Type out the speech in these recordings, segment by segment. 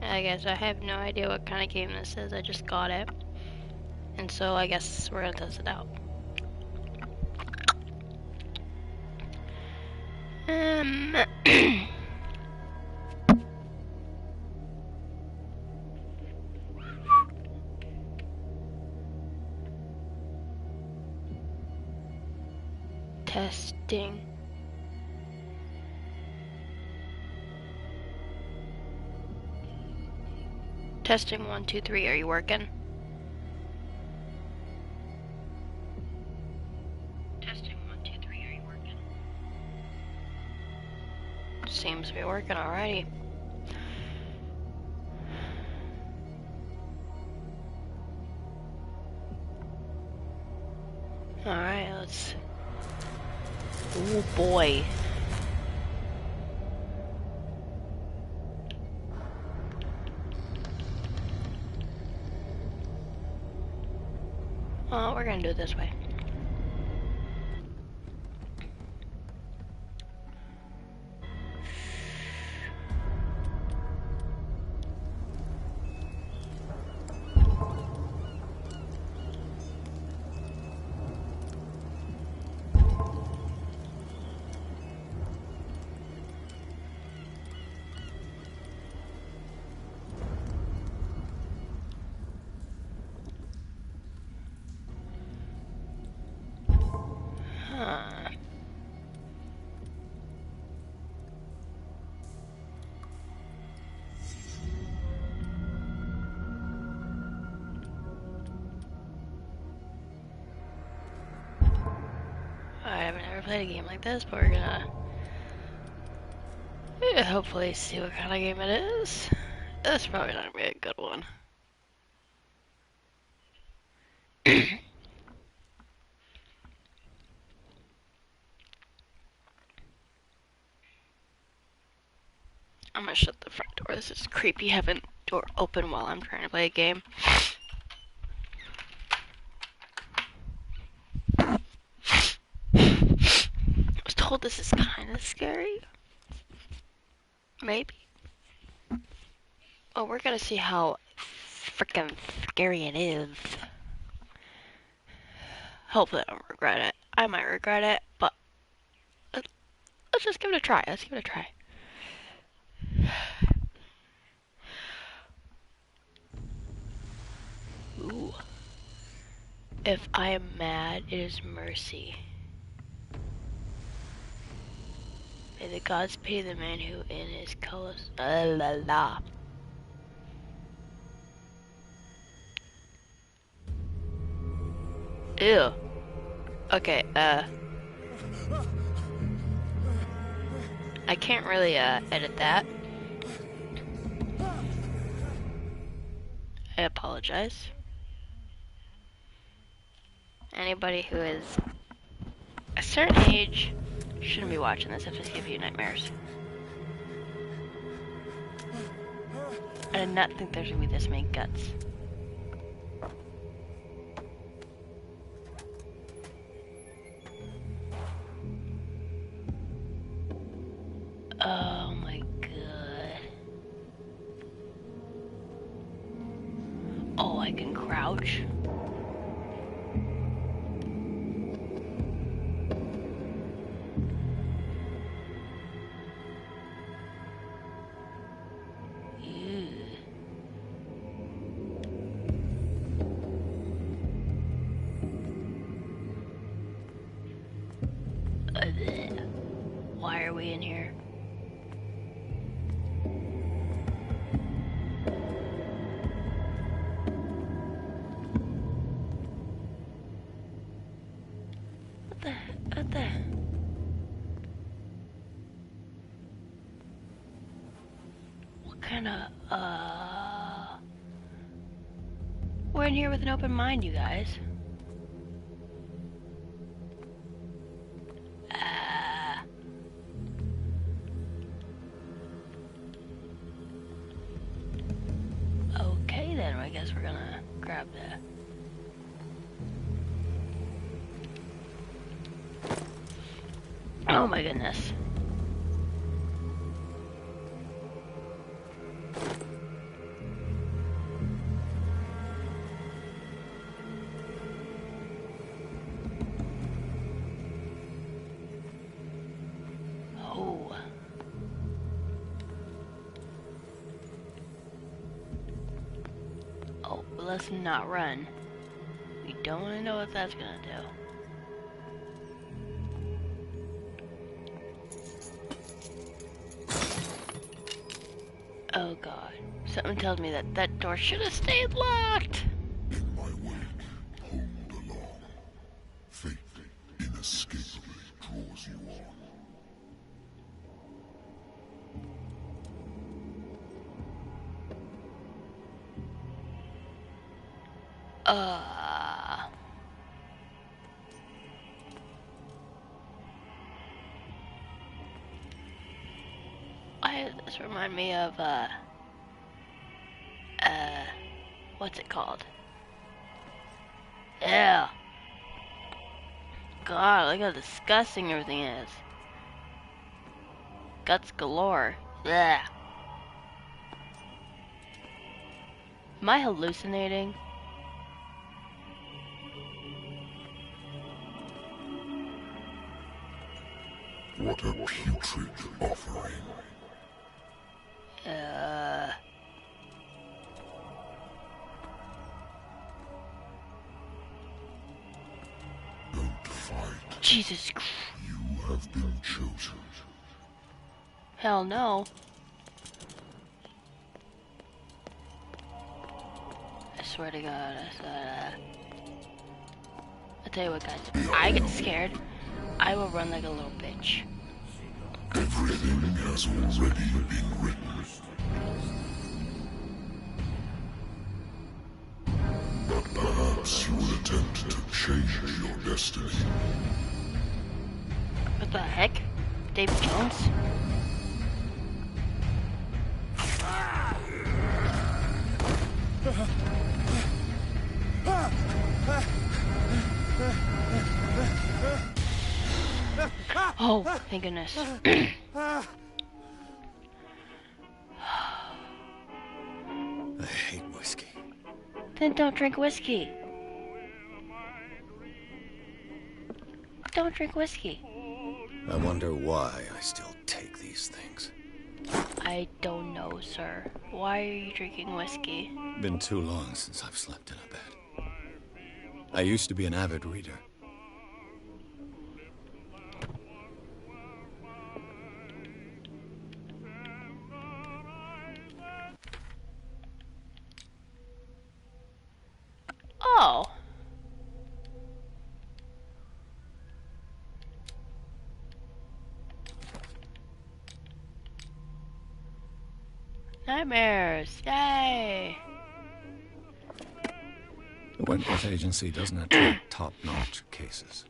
I guess I have no idea what kind of game this is. I just got it. And so I guess we're gonna test it out. Testing. Testing 1, 2, 3. Are you working? Testing 1, 2, 3. Are you working? Seems to be working alrighty. Alright, let's. Oh boy. Oh, we're gonna do it this way. Huh. I've never played a game like this, but we're gonna hopefully see what kind of game it is. This is probably not gonna be a good one. I'm gonna shut the front door. This is creepy having the door open while I'm trying to play a game. I was told this is kind of scary. Maybe. Oh, we're gonna see how freaking scary it is. Hopefully I don't regret it. I might regret it, but let's just give it a try. Let's give it a try. Ooh. If I am mad, it is mercy. May the gods pity the man who in his colors. La la. Ew. Okay, I can't really, edit that. I apologize. Anybody who is a certain age shouldn't be watching this if it's giving you nightmares. I did not think there's gonna be this many guts. Oh my god. Oh, I can crouch. Why are we in here? What the? What kind of, we're in here with an open mind, you guys. Okay then, I guess we're gonna grab that. Oh my goodness. let's not run. We don't want to know what that's gonna do. Oh god. Something tells me that that door should have stayed locked. In my wake, pulled along. Fate inescapably draws you on. Why does this remind me of, what's it called? Ew. God, look how disgusting everything is. Guts galore. Blech. Am I hallucinating? What a putrid offering. Don't fight. Jesus Christ. You have been chosen. Hell no. I swear to God, I tell you what, guys, if I get scared, I will run like a little bitch. Everything has already been written. But perhaps you will attempt to change your destiny. What the heck? David Jones? Oh, thank goodness. I hate whiskey. Then don't drink whiskey. Don't drink whiskey. I wonder why I still take these things. I don't know, sir. Why are you drinking whiskey? Been too long since I've slept in a bed. I used to be an avid reader. Oh. Nightmares. Yay. The Wentworth Agency doesn't attract top-notch cases.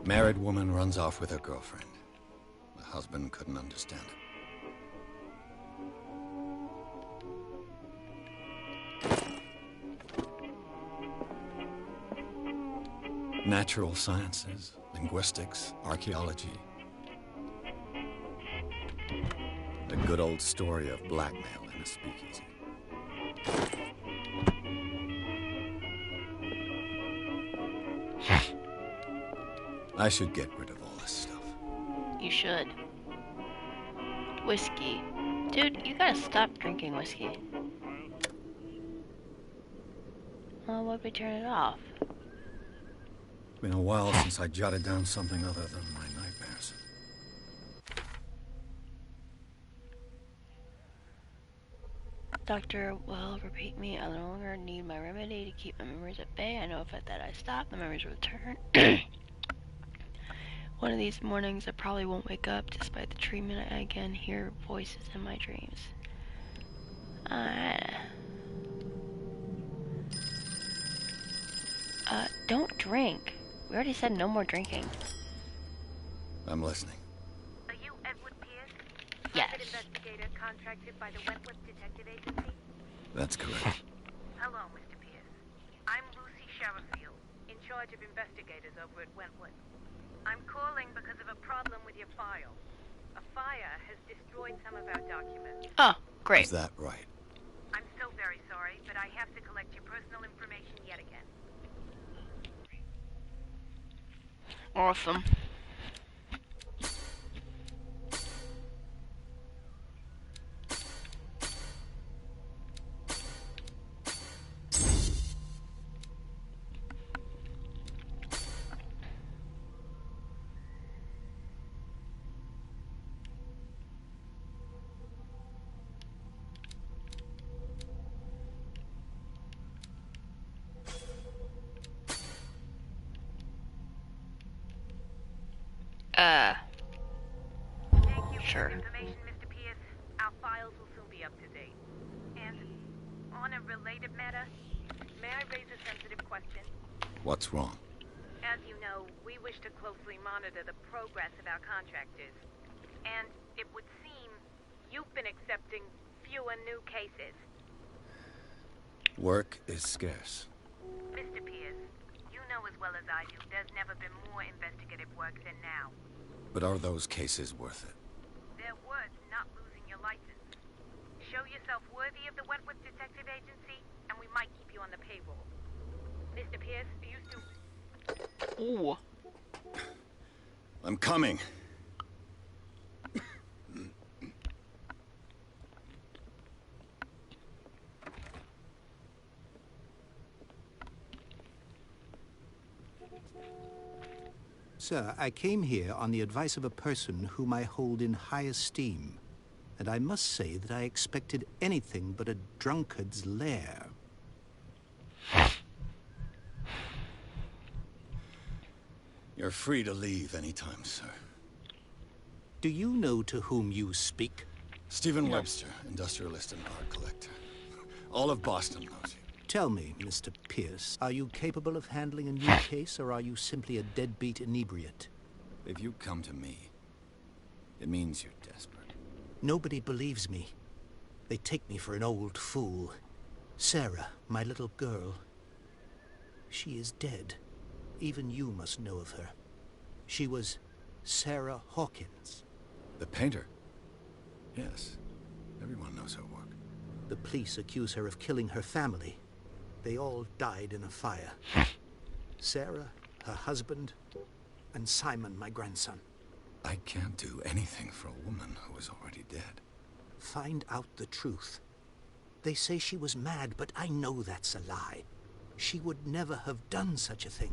Married woman runs off with her girlfriend. The husband couldn't understand it. Natural sciences, linguistics, archaeology. The good old story of blackmail in a speakeasy. I should get rid of all this stuff. You should. Whiskey. Dude, you gotta stop drinking whiskey. Well, why'd we turn it off? Been a while since I jotted down something other than my nightmares. Doctor will repeat me. I no longer need my remedy to keep my memories at bay. I know if that I stop, the memories will return. One of these mornings, I probably won't wake up. Despite the treatment, I again hear voices in my dreams. Don't drink. We already said no more drinking. I'm listening. Are you Edward Pierce? Yes. Private investigator contracted by the Wentworth Detective Agency? That's correct. Hello, Mr. Pierce. I'm Lucy Sherifield, in charge of investigators over at Wentworth. I'm calling because of a problem with your file. A fire has destroyed some of our documents. Oh, great. Is that right? I'm so very sorry, but I have to collect your personal information yet again. Awesome. Uh, Thank you for sure. this information, Mr. Pierce. Our files will soon be up to date. And on a related matter, may I raise a sensitive question? What's wrong? As you know, we wish to closely monitor the progress of our contractors. And it would seem you've been accepting fewer new cases. Work is scarce. Mr. Pierce, you know as well as I do, there's never been more investigative work than now. But are those cases worth it? They're worth not losing your license. Show yourself worthy of the Wentworth Detective Agency, and we might keep you on the payroll. Mr. Pierce, are you still... Ooh. I'm coming. Sir, I came here on the advice of a person whom I hold in high esteem, and I must say that I expected anything but a drunkard's lair. You're free to leave anytime, sir. Do you know to whom you speak? Stephen Webster, industrialist and art collector. All of Boston knows you. Tell me, Mr. Pierce, are you capable of handling a new case, or are you simply a deadbeat inebriate? If you come to me, it means you're desperate. Nobody believes me. They take me for an old fool. Sarah, my little girl, she is dead. Even you must know of her. She was Sarah Hawkins. The painter? Yes. Everyone knows her work. The police accuse her of killing her family. They all died in a fire. Sarah, her husband, and Simon, my grandson. I can't do anything for a woman who is already dead. Find out the truth. They say she was mad, but I know that's a lie. She would never have done such a thing.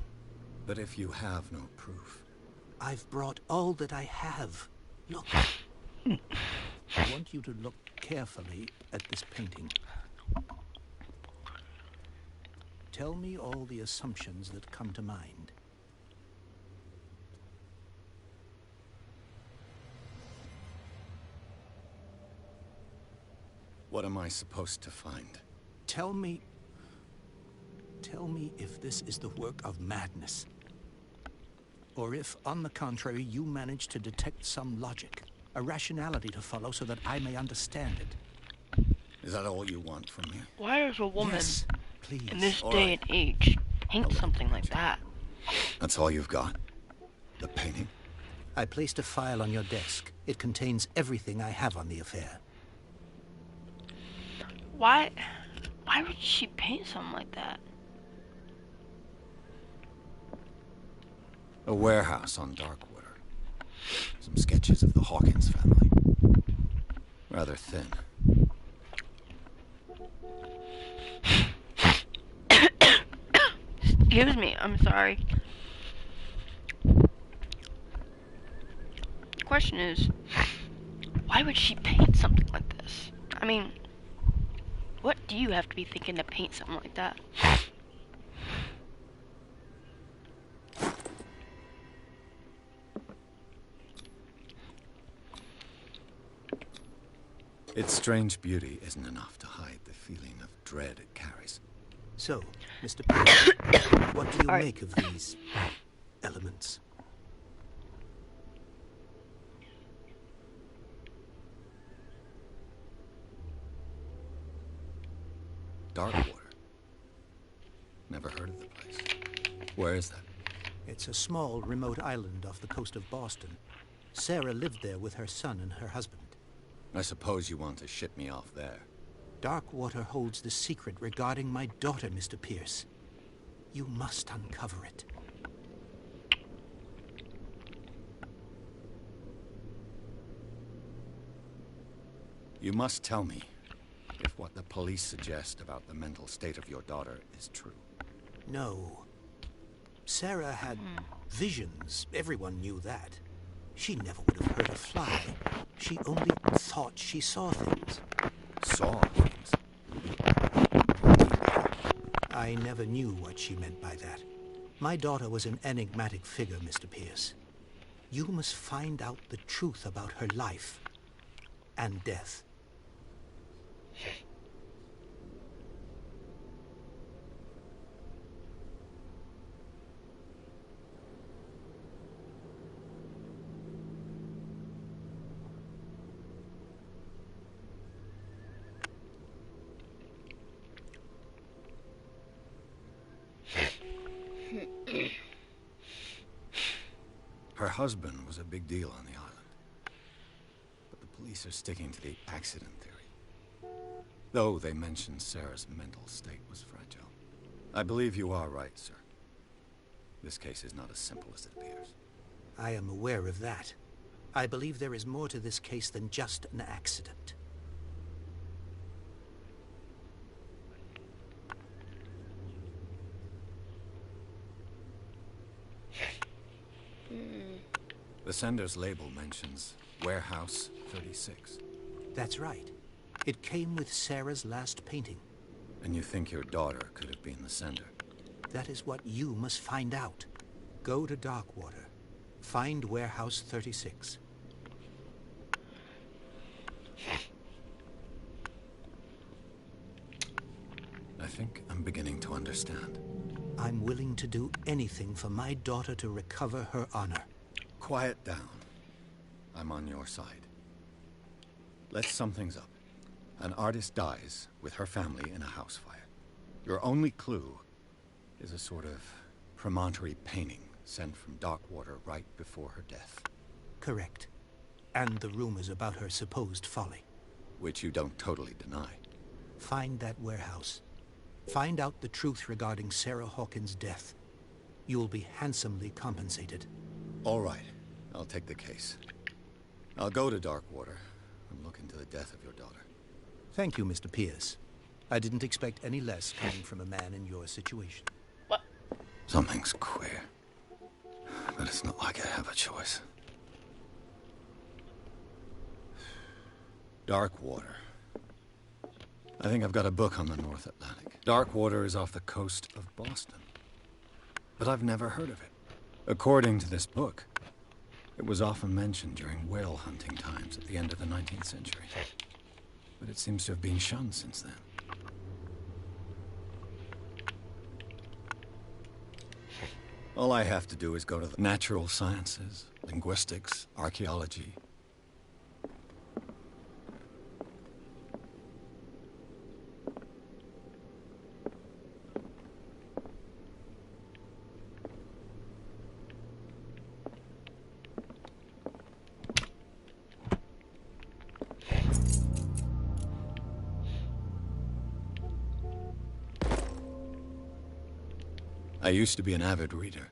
But if you have no proof... I've brought all that I have. Look. I want you to look carefully at this painting. Tell me all the assumptions that come to mind. What am I supposed to find? Tell me if this is the work of madness. Or if, on the contrary, you manage to detect some logic, a rationality to follow so that I may understand it. Is that all you want from me? Why does a woman Yes, please. in this All day right. and age paint I'll let something you like check. that? That's all you've got? The painting? I placed a file on your desk. It contains everything I have on the affair. Why would she paint something like that? A warehouse on Darkwater. Some sketches of the Hawkins family. Rather thin. Excuse me, I'm sorry. The question is, why would she paint something like this? I mean, what do you have to be thinking to paint something like that? Its strange beauty isn't enough to hide the feeling of dread it carries. So, Mr. Pierce, what do you All right. make of these elements? Darkwater. Never heard of the place. Where is that? It's a small, remote island off the coast of Boston. Sarah lived there with her son and her husband. I suppose you want to ship me off there. Darkwater holds the secret regarding my daughter, Mr. Pierce. You must uncover it. You must tell me if what the police suggest about the mental state of your daughter is true. No. Sarah had visions. Everyone knew that. She never would have hurt a fly. She only thought she saw things. Saw things. I never knew what she meant by that. My daughter was an enigmatic figure, Mr. Pierce. You must find out the truth about her life and death. Her husband was a big deal on the island. But the police are sticking to the accident theory. Though they mentioned Sarah's mental state was fragile. I believe you are right, sir. This case is not as simple as it appears. I am aware of that. I believe there is more to this case than just an accident. The sender's label mentions Warehouse 36. That's right. It came with Sarah's last painting. And you think your daughter could have been the sender? That is what you must find out. Go to Darkwater. Find Warehouse 36. I think I'm beginning to understand. I'm willing to do anything for my daughter to recover her honor. Quiet down. I'm on your side. Let's sum things up. An artist dies with her family in a house fire. Your only clue is a sort of promontory painting sent from Darkwater right before her death. Correct. And the rumors about her supposed folly. Which you don't totally deny. Find that warehouse. Find out the truth regarding Sarah Hawkins' death. You'll be handsomely compensated. All right. I'll take the case. I'll go to Darkwater and look into the death of your daughter. Thank you, Mr. Pierce. I didn't expect any less coming from a man in your situation. What? Something's queer. But it's not like I have a choice. Darkwater. I think I've got a book on the North Atlantic. Darkwater is off the coast of Boston. But I've never heard of it. According to this book, it was often mentioned during whale hunting times at the end of the 19th century. But it seems to have been shunned since then. All I have to do is go to the natural sciences, linguistics, archaeology. I used to be an avid reader.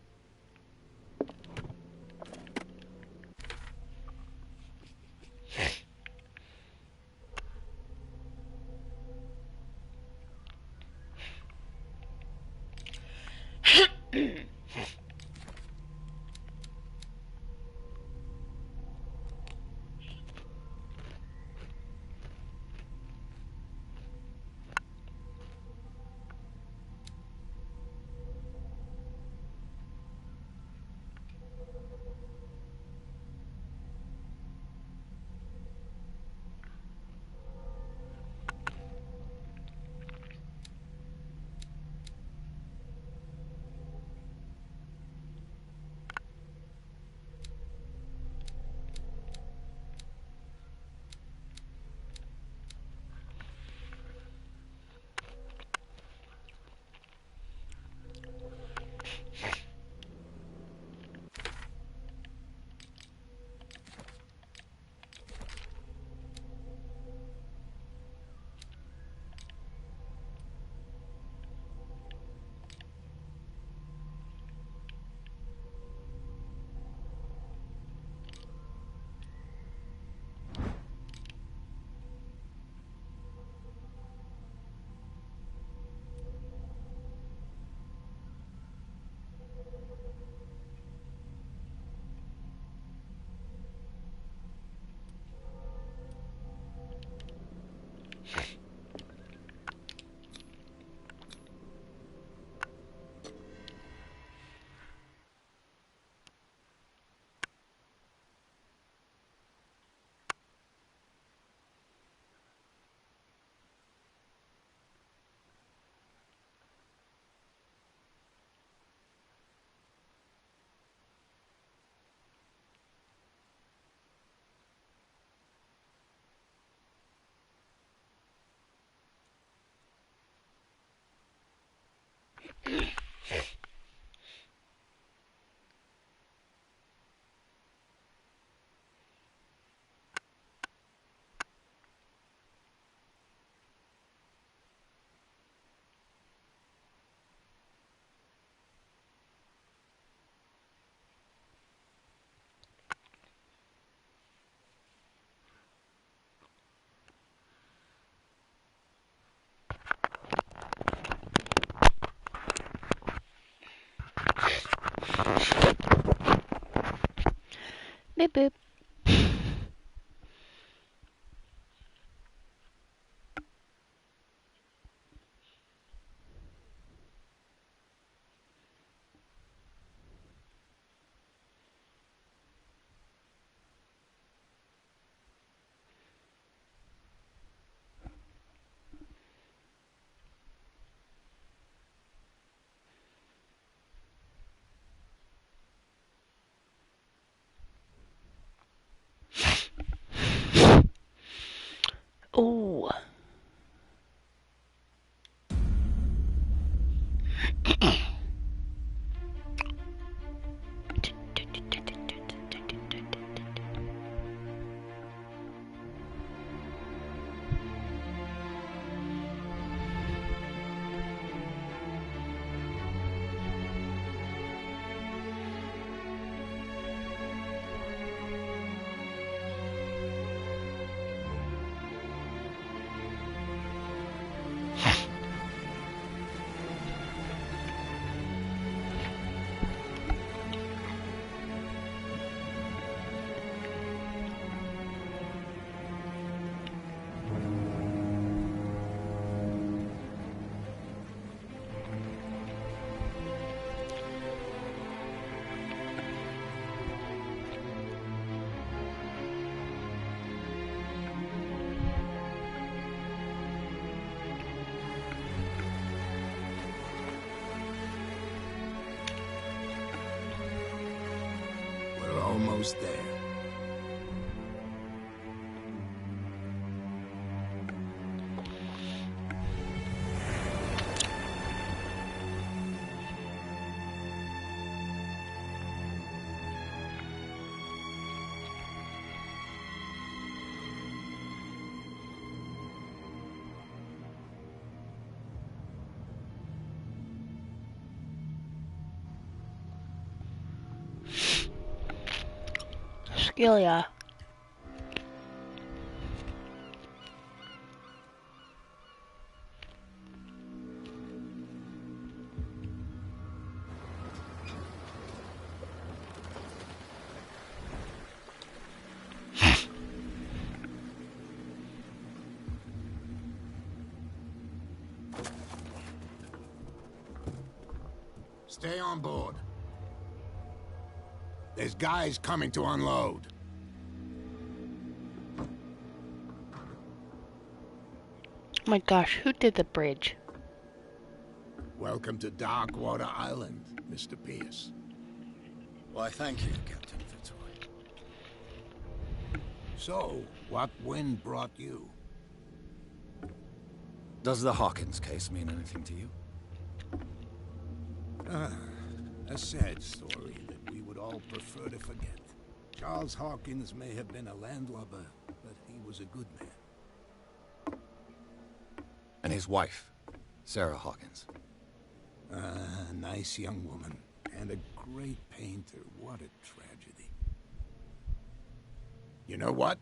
Beep boop. Oh. We're almost there. Skillia. Stay on board. There's guys coming to unload. Oh my gosh, who did the bridge? Welcome to Darkwater Island, Mr. Pierce. Why, thank you, Captain Fitzroy. So, what wind brought you? Does the Hawkins case mean anything to you? A sad story that we would all prefer to forget. Charles Hawkins may have been a landlubber, but he was a good man. And his wife, Sarah Hawkins. A nice young woman, and a great painter. What a tragedy. You know what?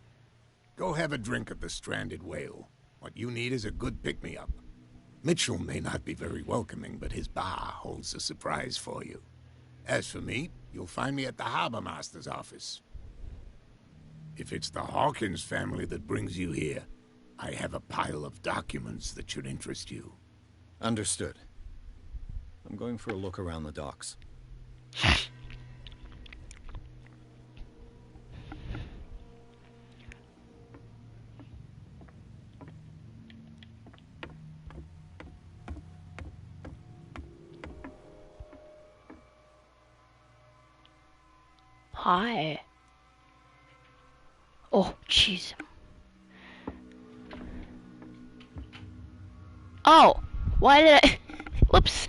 Go have a drink at the Stranded Whale. What you need is a good pick-me-up. Mitchell may not be very welcoming, but his bar holds a surprise for you. As for me, you'll find me at the Harbor Master's office. If it's the Hawkins family that brings you here, I have a pile of documents that should interest you. Understood. I'm going for a look around the docks. Hi. Oh, jeez. Oh, why did I... Whoops.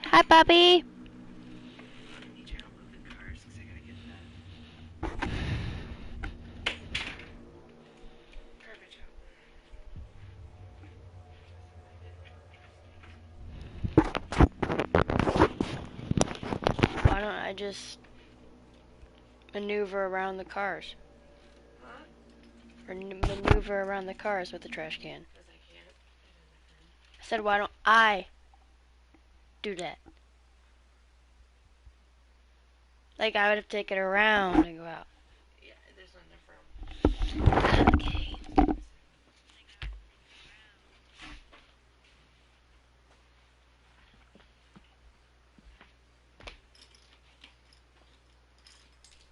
Hi, Bobby. Why don't I just maneuver around the cars? Huh? Or maneuver around the cars with the trash can? Because I can't. I said, why don't I do that. Like, I would have to take it around and go out. Yeah, there's nothing from. Okay.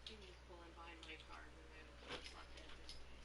You can just pull in behind my car and then it's not dead this way.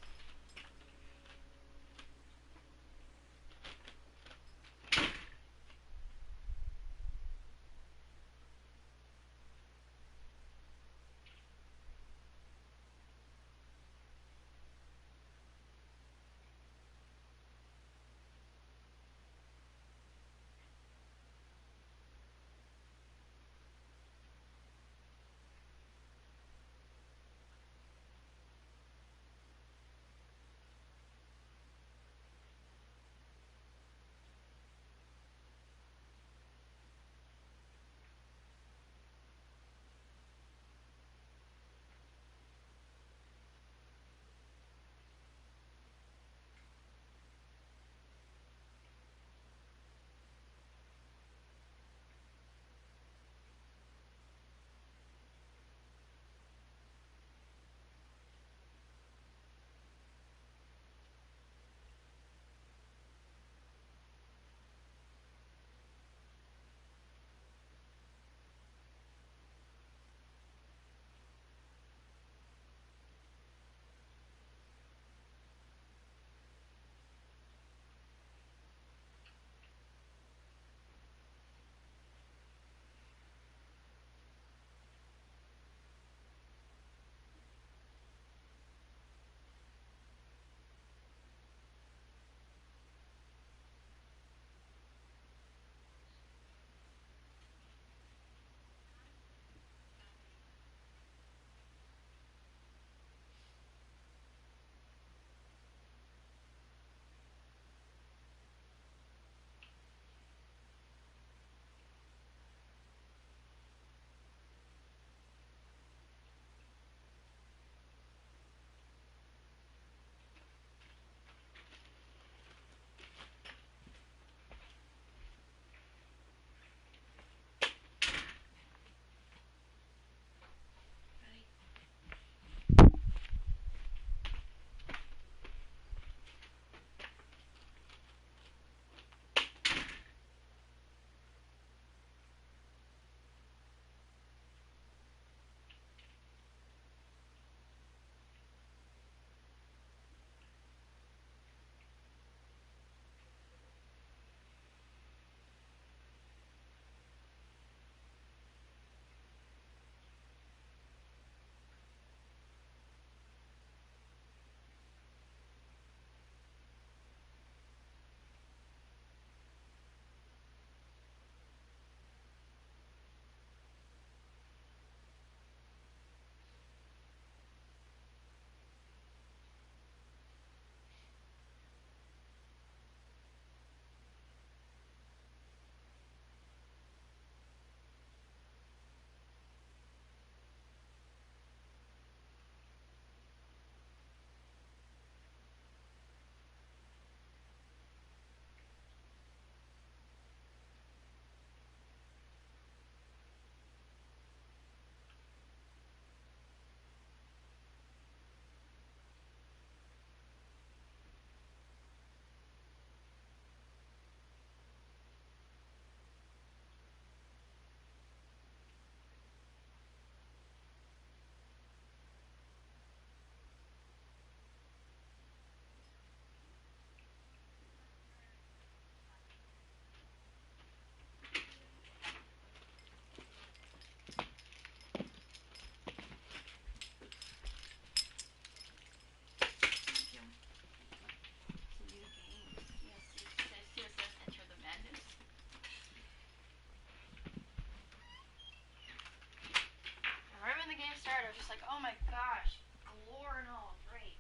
Right when the game started, I was just like, oh my gosh, gore and all, great.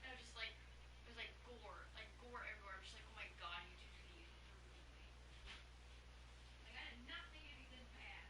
And I was just like, it was like gore everywhere. I'm just like, oh my god, YouTube's gonna use me for ruining me. Like, I did not think it'd be this bad.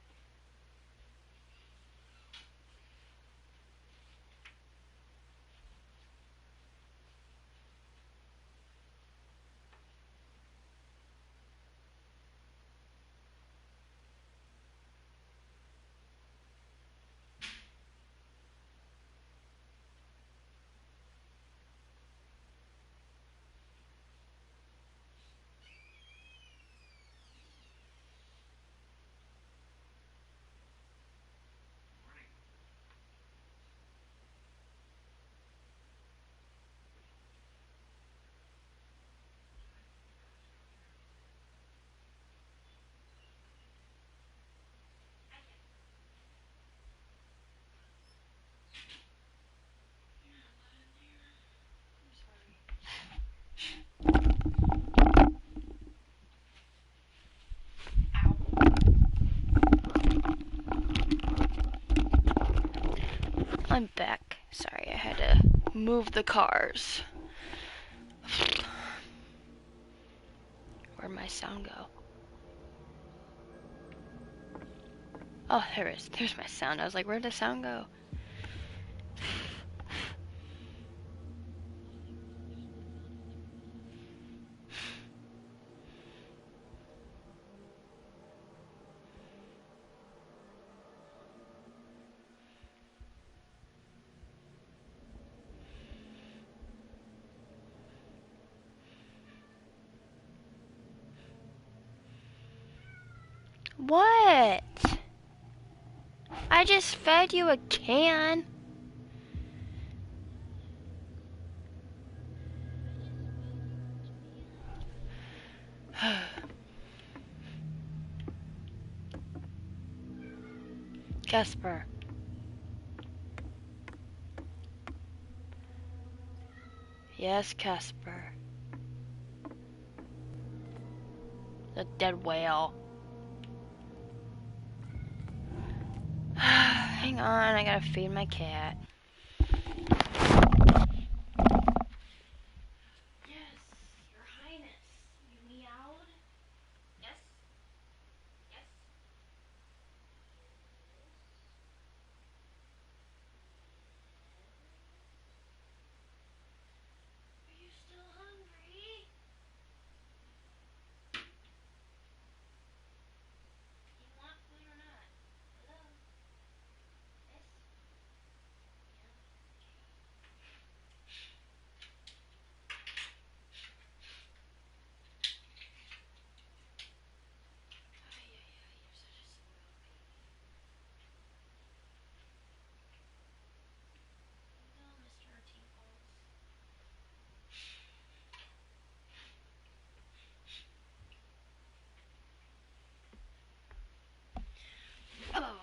I'm back. Sorry, I had to move the cars. Where'd my sound go? Oh, there it is. There's my sound. I was like, where'd the sound go? What? I just fed you a can. Casper. Yes, Casper. The dead whale. Hang on, I gotta feed my cat. Yes, Your Highness. You meowed? Yes? Yes? Are you still hungry? You want food or not? Hello? Yes? Yeah? Ay, ay, ay, you're such a spoiled baby. No, Mr. Tinkles. Oh.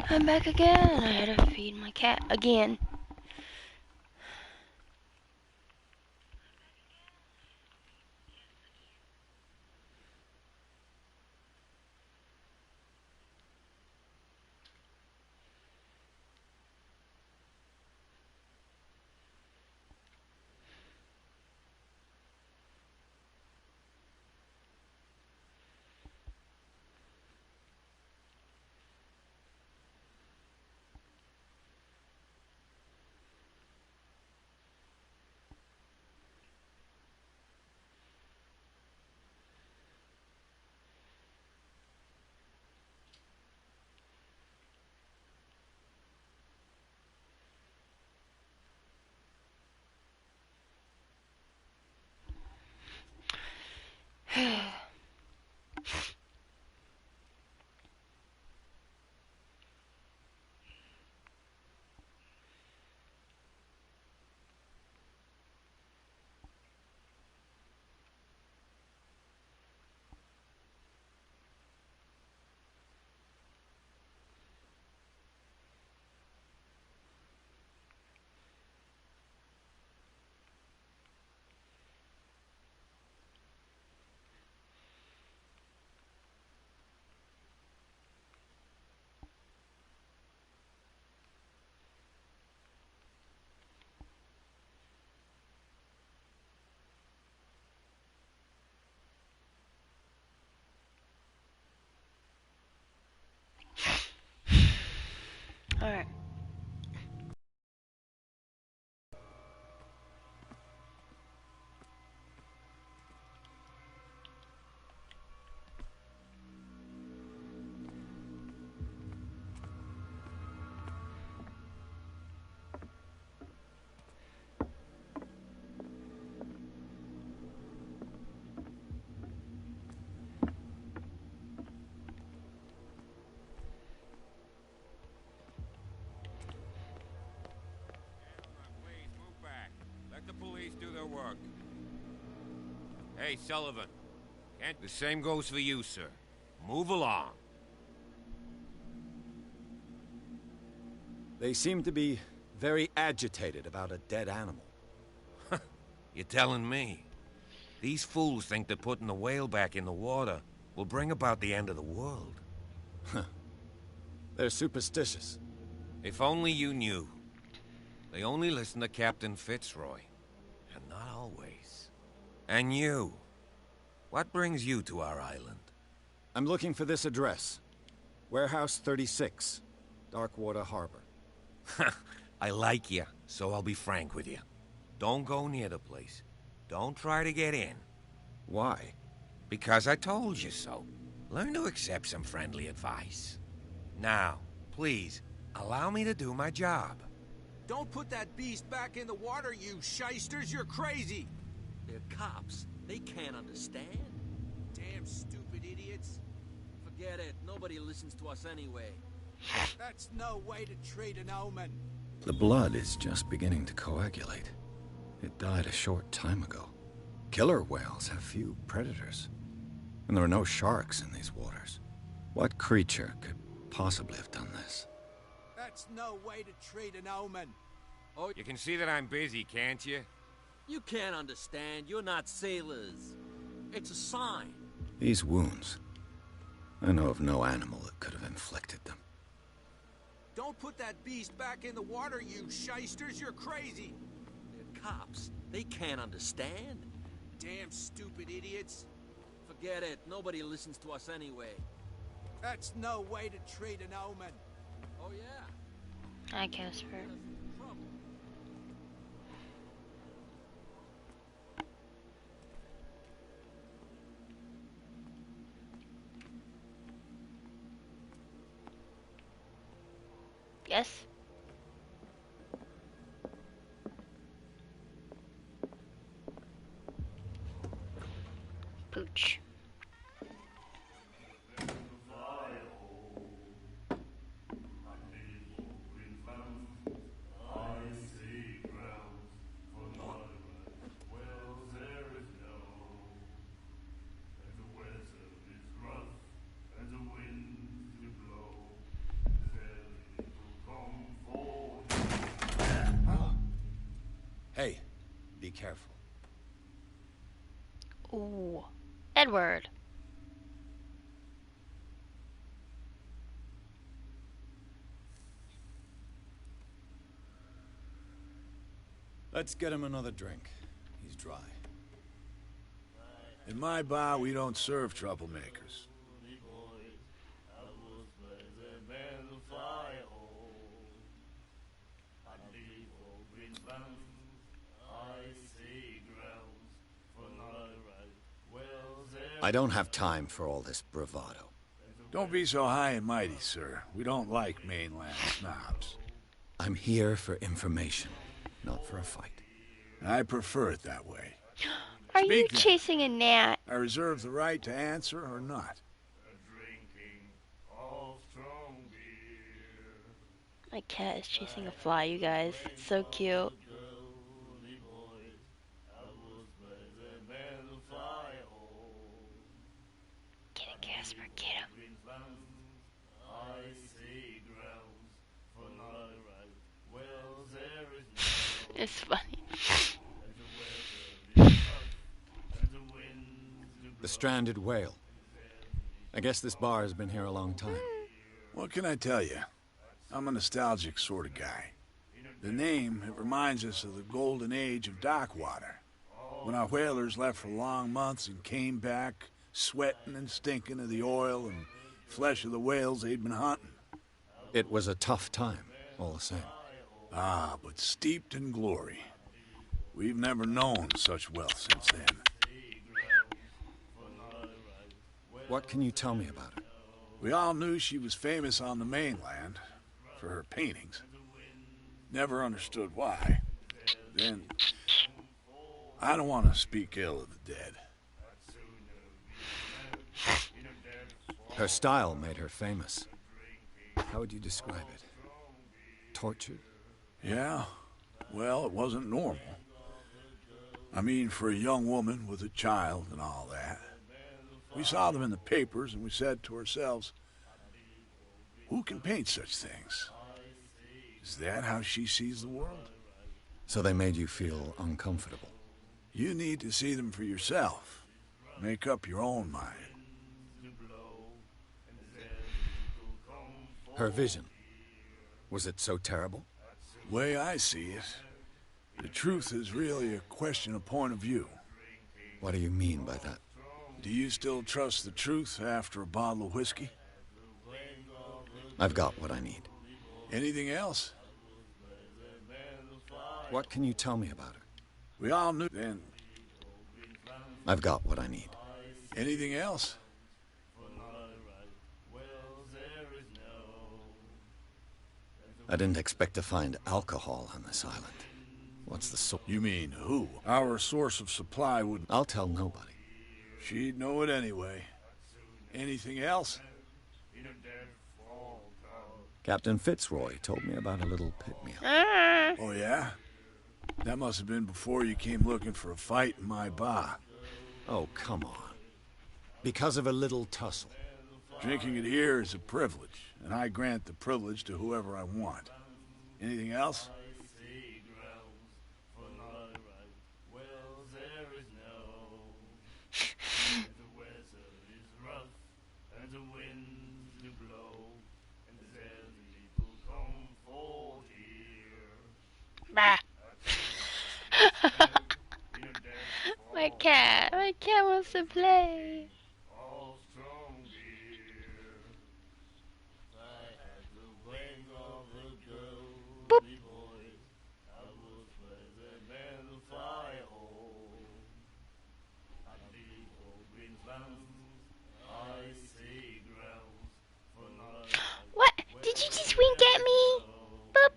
I'm back again. I had to feed my cat again. Alright. Please move back. Let the police do their work. Hey, Sullivan. And the same goes for you, sir. Move along. They seem to be very agitated about a dead animal. You're telling me. These fools think that putting the whale back in the water will bring about the end of the world. They're superstitious. If only you knew. They only listen to Captain Fitzroy. And not always. And you. What brings you to our island? I'm looking for this address. Warehouse 36, Darkwater Harbor. I like you, so I'll be frank with you. Don't go near the place. Don't try to get in. Why? Because I told you so. Learn to accept some friendly advice. Now, please, allow me to do my job. Don't put that beast back in the water, you shysters! You're crazy! They're cops. They can't understand. Damn stupid idiots. Forget it. Nobody listens to us anyway. That's no way to treat an omen. The blood is just beginning to coagulate. It died a short time ago. Killer whales have few predators. And there are no sharks in these waters. What creature could possibly have done this? That's no way to treat an omen. Oh, you can see that I'm busy, can't you? You can't understand. You're not sailors. It's a sign. These wounds. I know of no animal that could have inflicted them. Don't put that beast back in the water, you shysters! You're crazy! They're cops. They can't understand. Damn stupid idiots. Forget it. Nobody listens to us anyway. That's no way to treat an omen. Oh, yeah. Hi, Casper. Trouble. Yes? Pooch. Hey, be careful. Ooh. Edward. Let's get him another drink. He's dry. In my bar, we don't serve troublemakers. I don't have time for all this bravado. Don't be so high and mighty, sir. We don't like mainland snobs. I'm here for information, not for a fight. I prefer it that way. Are Speak you now. chasing a gnat? I reserve the right to answer or not. My cat is chasing a fly, you guys. It's so cute. Get him, Casper, get him. It's funny. The stranded whale. I guess this bar has been here a long time. What can I tell you? I'm a nostalgic sort of guy. The name, it reminds us of the golden age of Darkwater, when our whalers left for long months and came back sweating and stinking of the oil and flesh of the whales they'd been hunting. It was a tough time, all the same. Ah, but steeped in glory. We've never known such wealth since then. What can you tell me about her? We all knew she was famous on the mainland for her paintings. Never understood why. Then, I don't want to speak ill of the dead. Her style made her famous. How would you describe it? Tortured? Yeah, well, it wasn't normal. I mean, for a young woman with a child and all that. We saw them in the papers and we said to ourselves, who can paint such things? Is that how she sees the world? So they made you feel uncomfortable? You need to see them for yourself. Make up your own mind. Her vision. Was it so terrible? Way I see it, the truth is really a question of point of view. What do you mean by that? Do you still trust the truth after a bottle of whiskey? I've got what I need. Anything else? What can you tell me about her? We all knew then. I've got what I need. Anything else? I didn't expect to find alcohol on this island. What's the source? You mean who? Our source of supply wouldn't... I'll tell nobody. She'd know it anyway. Anything else? Captain Fitzroy told me about a little pick-me-up. Oh, yeah? That must have been before you came looking for a fight in my bar. Oh, come on. Because of a little tussle. Drinking it here is a privilege, and I grant the privilege to whoever I want. Anything else? Bah. My cat wants to play. Boop. What? Did you just wink at me? Boop.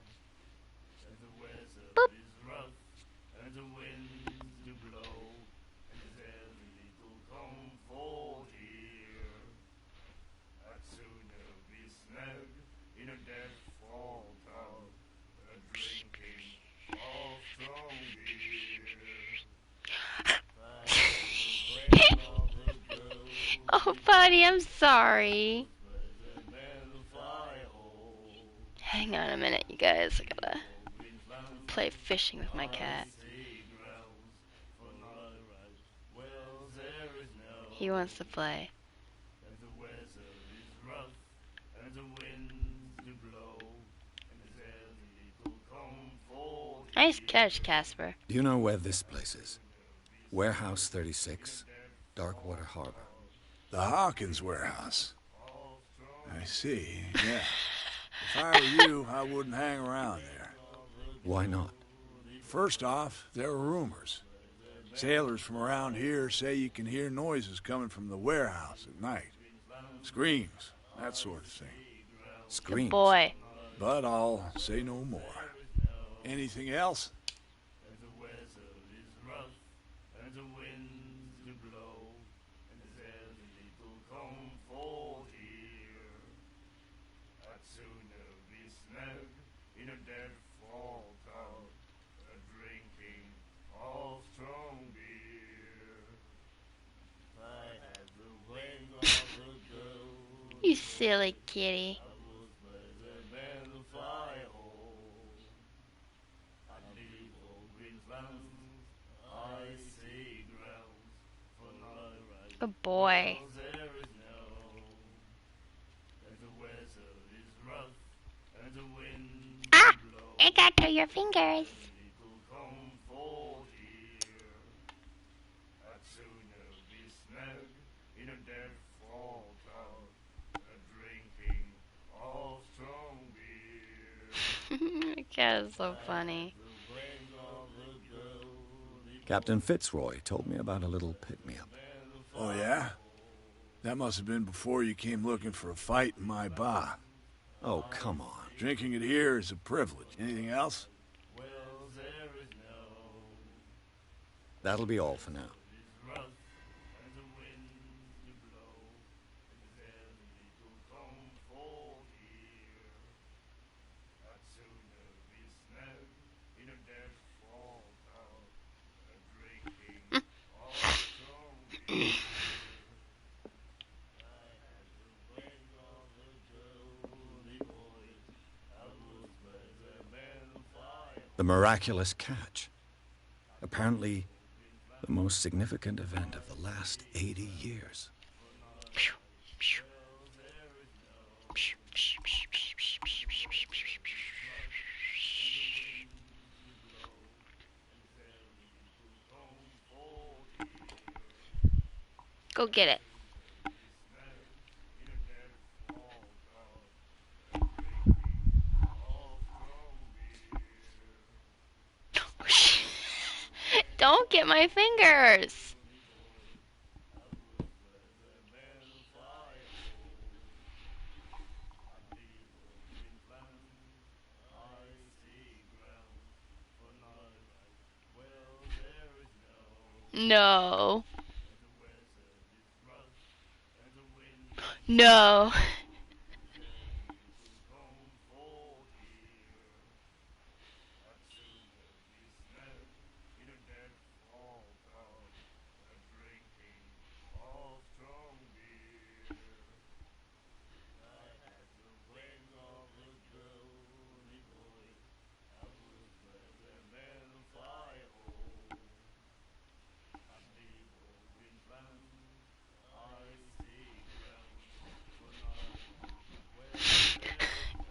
Boop. Oh, buddy, I'm sorry. Hang on a minute, you guys. I gotta play fishing with my cat. He wants to play. Nice catch, Casper. Do you know where this place is? Warehouse 36, Darkwater Harbor. The Hawkins warehouse. I see, yeah. If I were you, I wouldn't hang around there. Why not? First off, there are rumors. Sailors from around here say you can hear noises coming from the warehouse at night. Screams, that sort of thing. Screams? Good boy. But I'll say no more. Anything else? You silly kitty. Good boy. Ah! It got through your fingers. The cat is so funny. Captain Fitzroy told me about a little pick-me-up. Oh, yeah? That must have been before you came looking for a fight in my bar. Oh, come on. Drinking it here is a privilege. Anything else? That'll be all for now. The miraculous catch. Apparently, The most significant event of the last 80 years. Go get it. Don't get my fingers. No. No.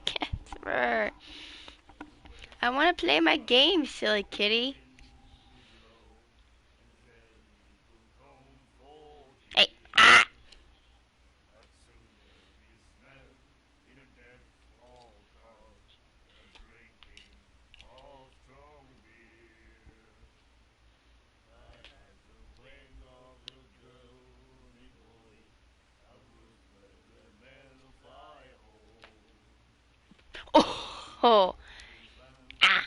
Casper. I want to play my game, silly kitty. Hey. Ah. Oh. Ah.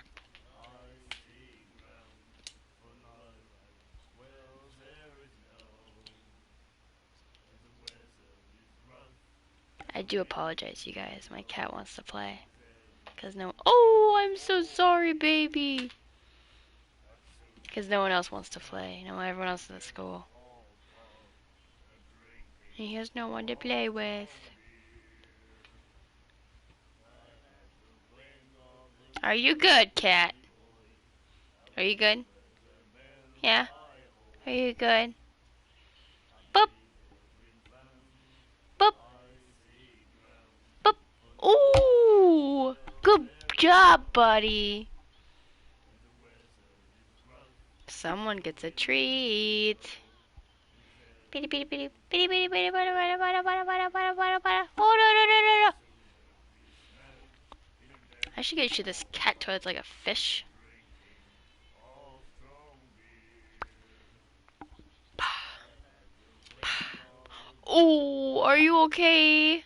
I do apologize, you guys. My cat wants to play. Cause no. Oh, I'm so sorry, baby. Cause no one else wants to play. No, everyone else is at school. He has no one to play with. Are you good, cat? Are you good? Yeah. Are you good? Boop. Boop. Boop. Ooh. Good job, buddy. Someone gets a treat. Bitty bitty bitty bitty bitty bitty bada bada bada bada bada bada bada bada. Oh no no no no no! I should get you this cat toy. It's like a fish. Oh, are you okay?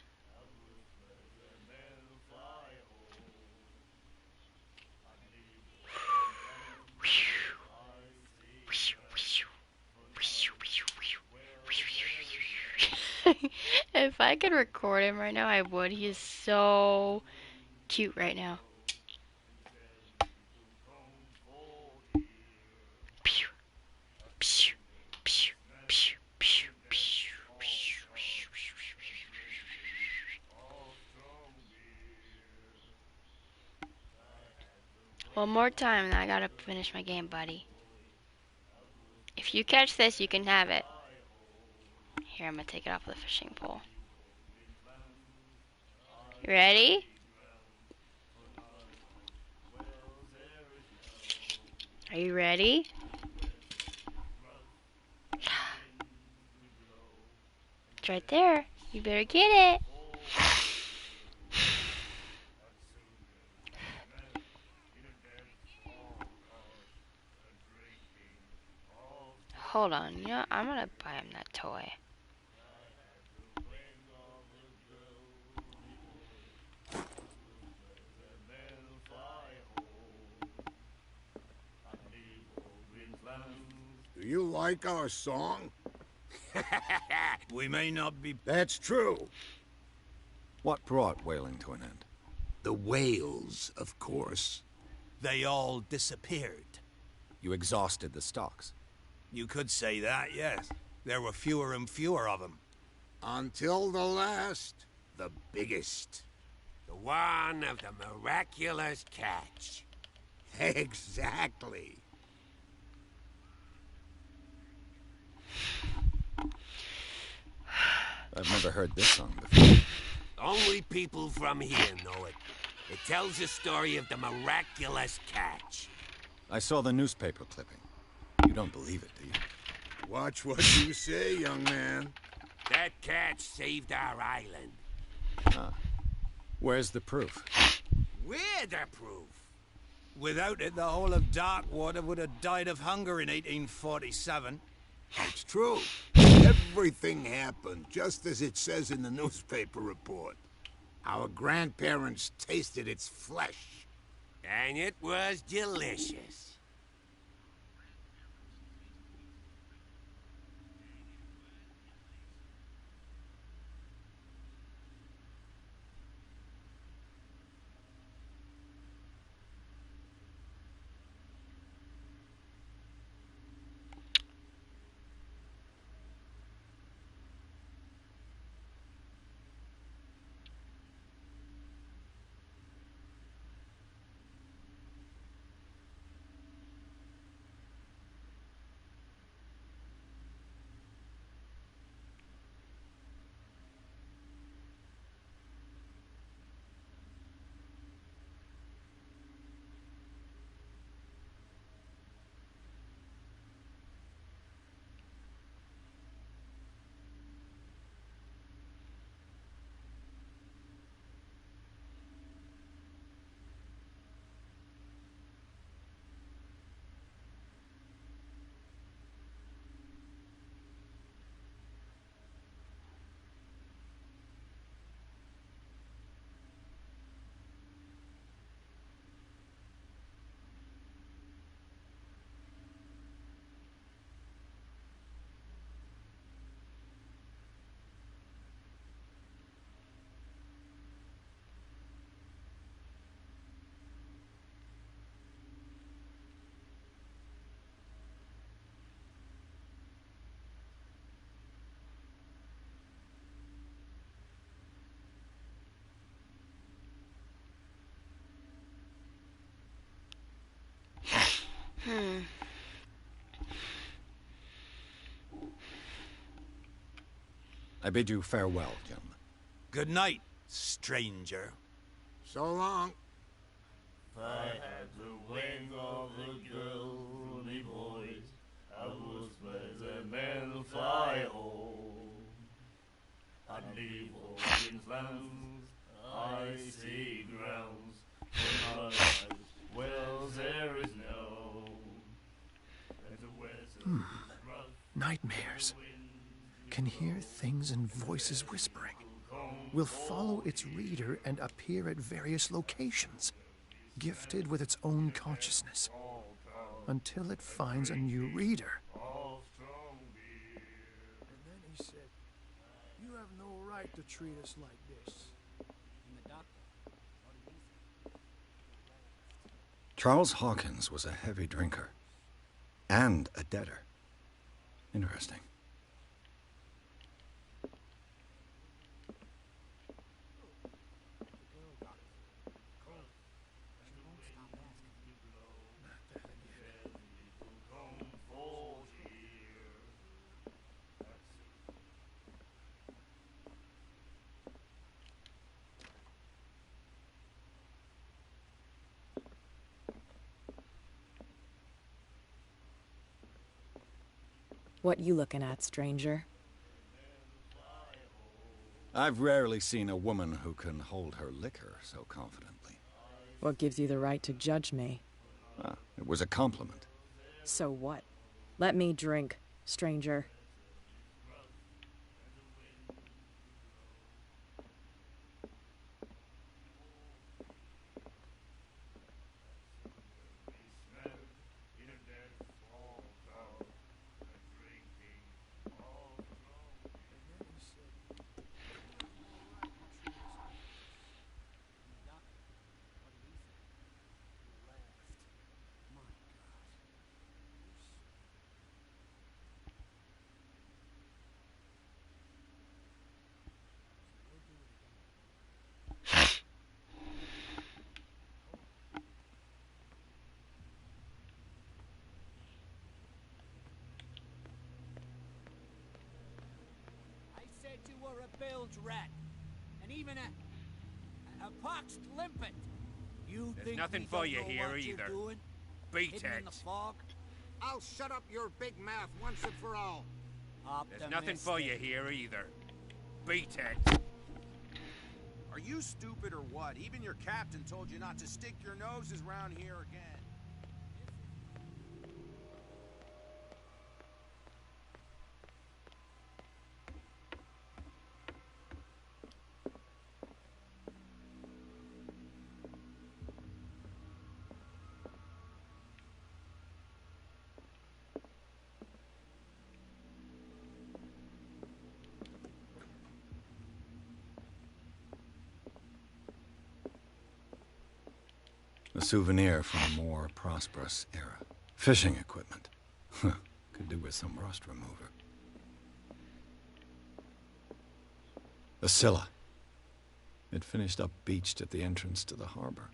If I could record him right now, I would. He is so cute right now. One more time, and I gotta finish my game, buddy. If you catch this, you can have it. Here, I'm gonna take it off the fishing pole. You ready? Are you ready? It's right there. You better get it. Hold on. You know, I'm gonna buy him that toy. Do you like our song? We may not be... That's true. What brought whaling to an end? The whales, of course. They all disappeared. You exhausted the stocks. You could say that, yes. There were fewer and fewer of them. Until the last, the biggest. The one of the miraculous catch. Exactly. I've never heard this song before. Only people from here know it. It tells the story of the miraculous catch. I saw the newspaper clipping. You don't believe it, do you? Watch what you say, young man. That catch saved our island. Ah. Where's the proof? We're the proof. Without it, the whole of Darkwater would have died of hunger in 1847. It's true. Everything happened just as it says in the newspaper report. Our grandparents tasted its flesh. And it was delicious. I bid you farewell, gentlemen. Good night, stranger. So long. If I had the wings of the girl from me boys, I would spread them and fly home. I'd leave Orion's lands, icy grounds, for my life, wells there is no. And the west rough, Nightmares. Can hear things and voices whispering. Will follow its reader and appear at various locations, gifted with its own consciousness, until it finds a new reader. And then he said, "You have no right to treat us like this." And the doctor, what did he say? Charles Hawkins was a heavy drinker. And a debtor. Interesting. What you looking at, stranger? I've rarely seen a woman who can hold her liquor so confidently. What gives you the right to judge me? Ah, it was a compliment. So what? Let me drink, stranger. said you were a bilge rat. And even a poxed limpet. You There's think nothing we for don't you know here what you're either. doing? Beat Hidden in the it. fog? I'll shut up your big mouth once and for all. There's nothing for you here either. Beat it. Are you stupid or what? Even your captain told you not to stick your noses around here again. A souvenir from a more prosperous era. Fishing equipment. Could do with some rust remover. A Scylla. It finished up beached at the entrance to the harbor.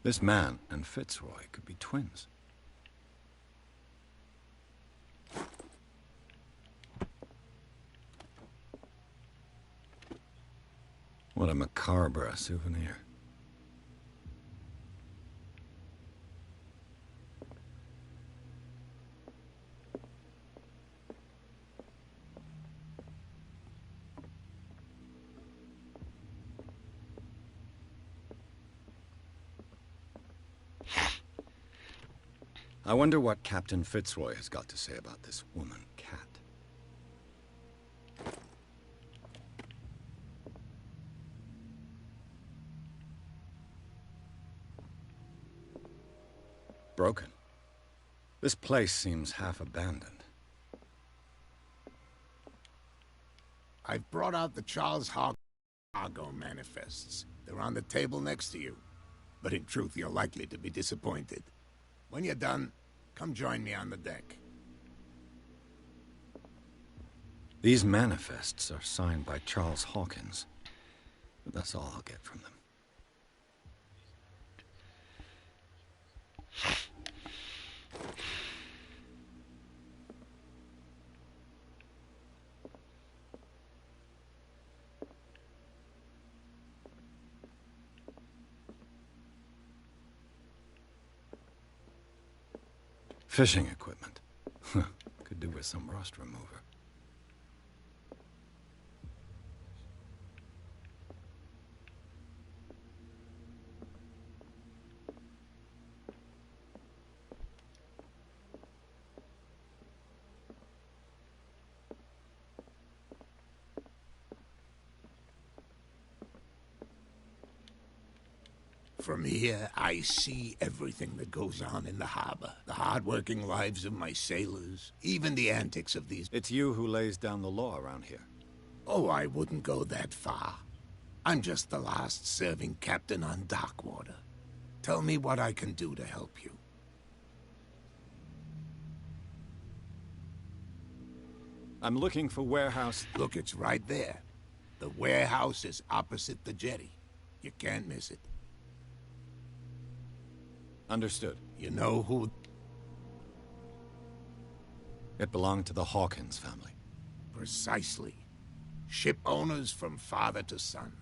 This man and Fitzroy could be twins. What a macabre souvenir. I wonder what Captain Fitzroy has got to say about this woman, Cat. Broken. This place seems half abandoned. I've brought out the Charles Hargo manifests. They're on the table next to you. But in truth, you're likely to be disappointed. When you're done, come join me on the deck. These manifests are signed by Charles Hawkins. But that's all I'll get from them. Fishing equipment. Could do with some rust remover. From here, I see everything that goes on in the harbor. The hard-working lives of my sailors, even the antics of these... It's you who lays down the law around here. Oh, I wouldn't go that far. I'm just the last serving captain on Darkwater. Tell me what I can do to help you. I'm looking for warehouse... Look, it's right there. The warehouse is opposite the jetty. You can't miss it. Understood. You know who... It belonged to the Hawkins family. Precisely. Ship owners from father to son.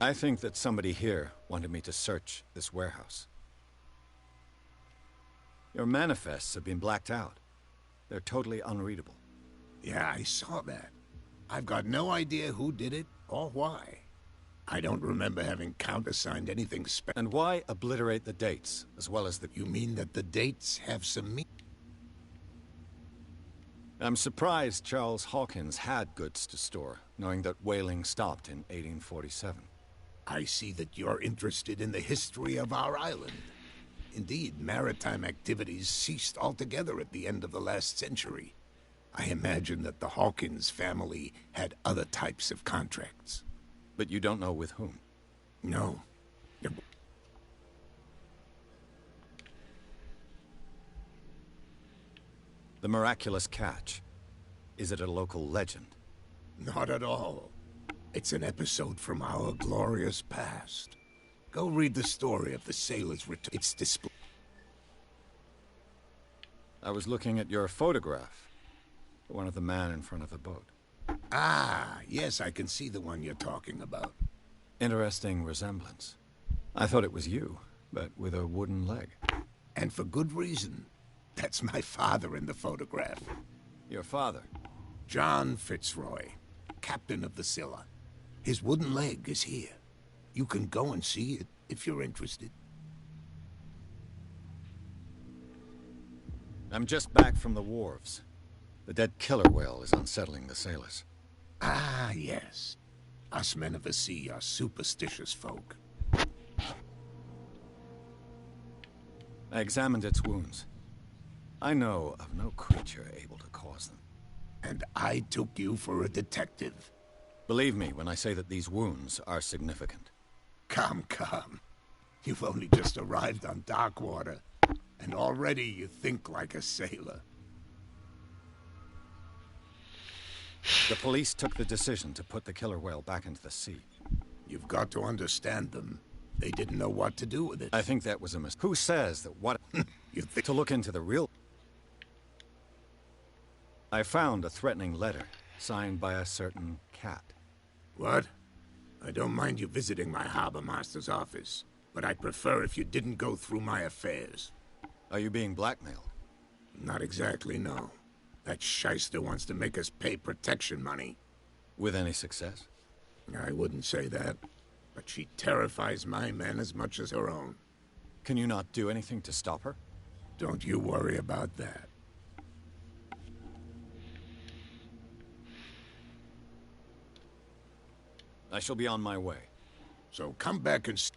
I think that somebody here wanted me to search this warehouse. Your manifests have been blacked out. They're totally unreadable. Yeah, I saw that. I've got no idea who did it, Or why? I don't remember having countersigned anything special. And why obliterate the dates, as well as the... You mean that the dates have some meaning? I'm surprised Charles Hawkins had goods to store, knowing that whaling stopped in 1847. I see that you're interested in the history of our island. Indeed, maritime activities ceased altogether at the end of the last century. I imagine that the Hawkins family had other types of contracts. But you don't know with whom? No. The miraculous catch. Is it a local legend? Not at all. It's an episode from our glorious past. Go read the story of the sailor's return. It's displayed. I was looking at your photograph. One of the man in front of the boat. Ah, yes, I can see the one you're talking about. Interesting resemblance. I thought it was you, but with a wooden leg. And for good reason. That's my father in the photograph. Your father? John Fitzroy, captain of the Scylla. His wooden leg is here. You can go and see it if you're interested. I'm just back from the wharves. The dead killer whale is unsettling the sailors. Ah, yes. Us men of the sea are superstitious folk. I examined its wounds. I know of no creature able to cause them. And I took you for a detective. Believe me when I say that these wounds are significant. Come, come. You've only just arrived on Darkwater, and already you think like a sailor. The police took the decision to put the killer whale back into the sea. You've got to understand them. They didn't know what to do with it. I think that was a mistake. Who says that what... You think... To look into the real... I found a threatening letter, signed by a certain cat. What? I don't mind you visiting my harbor master's office, but I'd prefer if you didn't go through my affairs. Are you being blackmailed? Not exactly, no. That shyster wants to make us pay protection money. With any success? I wouldn't say that, but she terrifies my men as much as her own. Can you not do anything to stop her? Don't you worry about that. I shall be on my way. So come back and...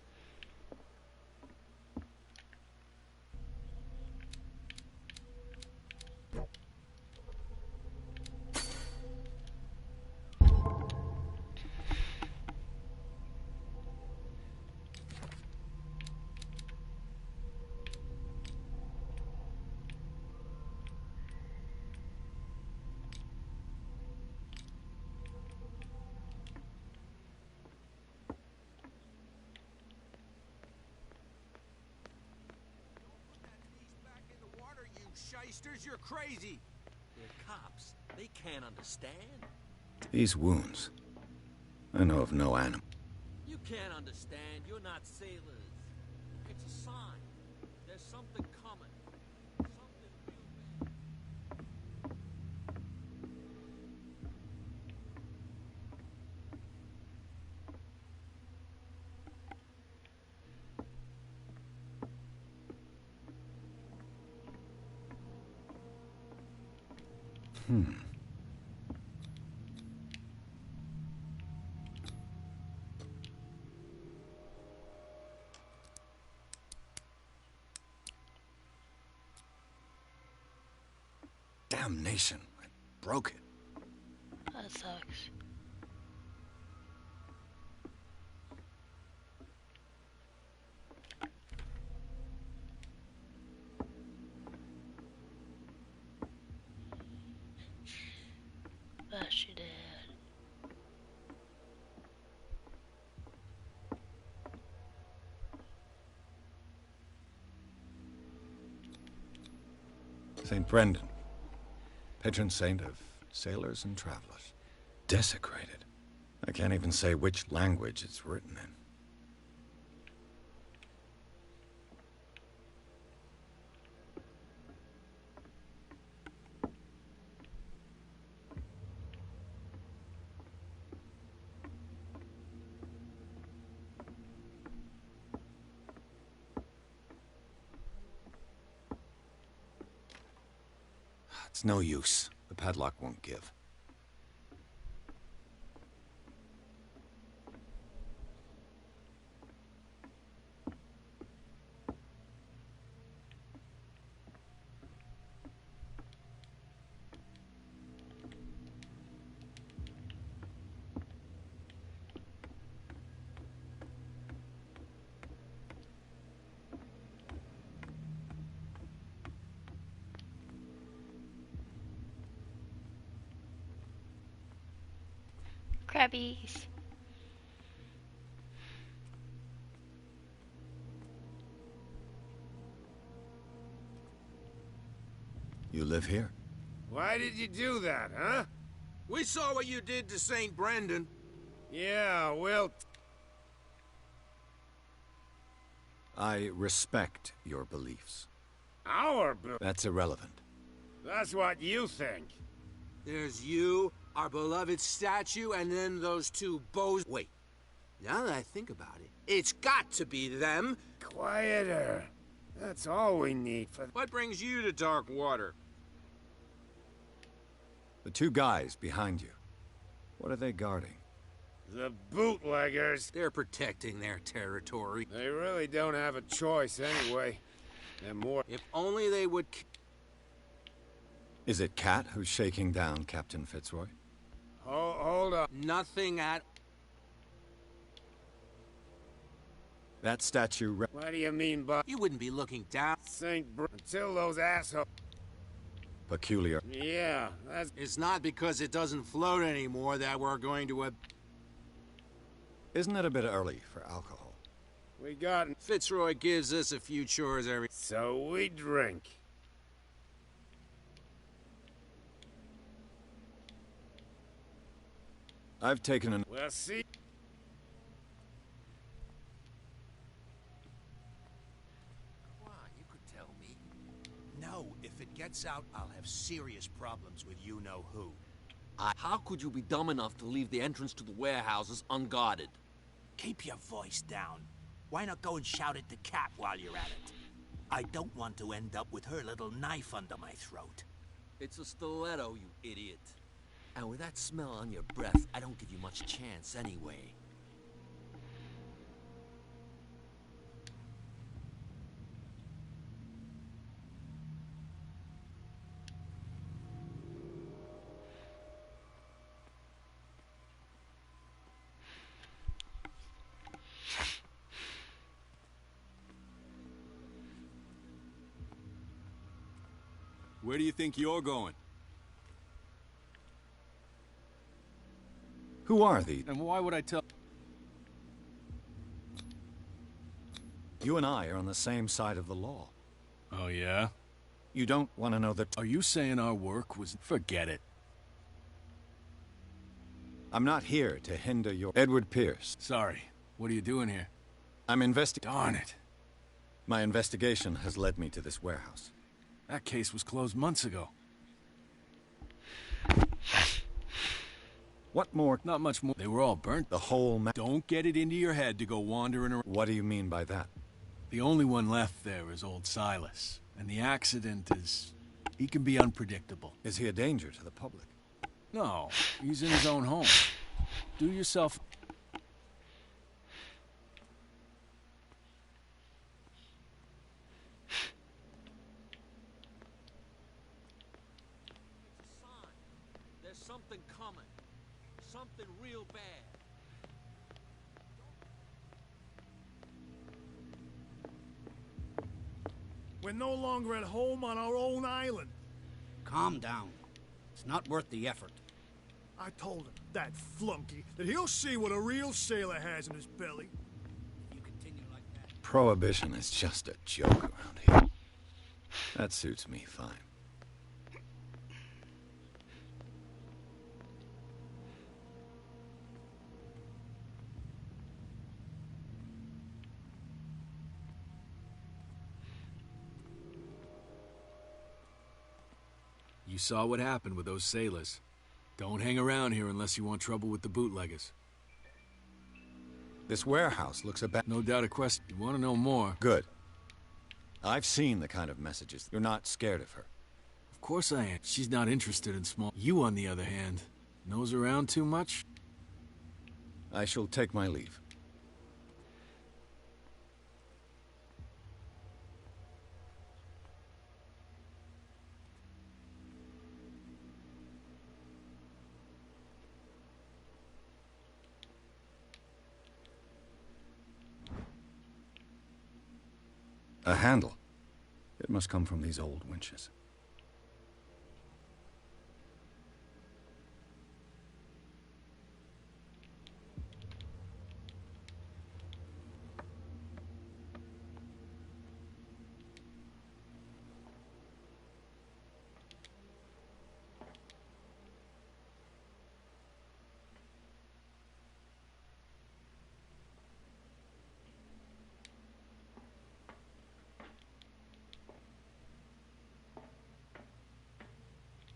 Shysters, you're crazy! They're cops. They can't understand. These wounds. I know of no animal. You can't understand. You're not sailors. It's a sign. There's something coming. Something real bad. Damnation. I broke it. That sucks. That she did. St. Brendan. Patron saint of sailors and travelers. Desecrated. I can't even say which language it's written in. It's no use. The padlock won't give. Crabbies. You live here? Why did you do that, huh? We saw what you did to St. Brendan. Yeah, well... I respect your beliefs. That's irrelevant. That's what you think. There's you, our beloved statue, and then those two bows... Wait. Now that I think about it, it's got to be them. Quieter. That's all we need for... What brings you to Darkwater? The two guys behind you. What are they guarding? The bootleggers. They're protecting their territory. They really don't have a choice anyway. They're more... If only they would... Is it Cat who's shaking down Captain Fitzroy? Hold up. Nothing at... That statue... What do you mean by... You wouldn't be looking down... Until those assholes... Peculiar. Yeah, that's... It's not because it doesn't float anymore that we're going to... Isn't it a bit early for alcohol? We got... Fitzroy gives us a few chores every... So we drink. I've taken an... Well, see... Come on, you could tell me. No, if it gets out, I'll have serious problems with you-know-who. How could you be dumb enough to leave the entrance to the warehouses unguarded? Keep your voice down. Why not go and shout at the cat while you're at it? I don't want to end up with her little knife under my throat. It's a stiletto, you idiot. And with that smell on your breath, I don't give you much chance anyway. Where do you think you're going? Who are these? And why would I tell... You and I are on the same side of the law. Oh, yeah? You don't want to know that... Are you saying our work was... Forget it. I'm not here to hinder your... Edward Pierce. Sorry. What are you doing here? I'm investigating... Darn it. My investigation has led me to this warehouse. That case was closed months ago. What more? Not much more. They were all burnt. The whole Don't get it into your head to go wandering around. What do you mean by that? The only one left there is old Silas. And the accident is... He can be unpredictable. Is he a danger to the public? No, he's in his own home. Do yourself... There's something coming. Something real bad. We're no longer at home on our own island. Calm down. It's not worth the effort. I told him, that flunky, that he'll see what a real sailor has in his belly. If you continue like that... Prohibition is just a joke around here. That suits me fine. You saw what happened with those sailors. Don't hang around here unless you want trouble with the bootleggers. This warehouse looks about... No doubt a question. You want to know more? Good. I've seen the kind of messages. You're not scared of her. Of course I am. She's not interested in small... You, on the other hand, nose around too much? I shall take my leave. A handle. It must come from these old winches.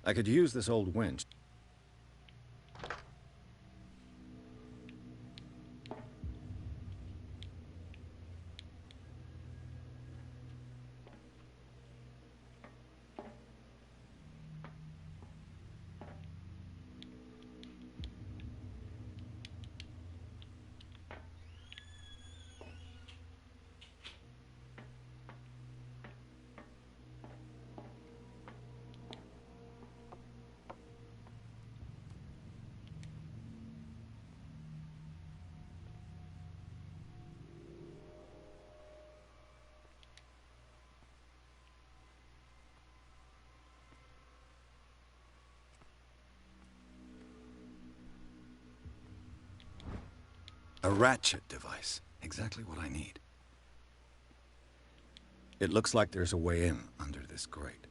I could use this old winch. A ratchet device. Exactly what I need. It looks like there's a way in under this grate.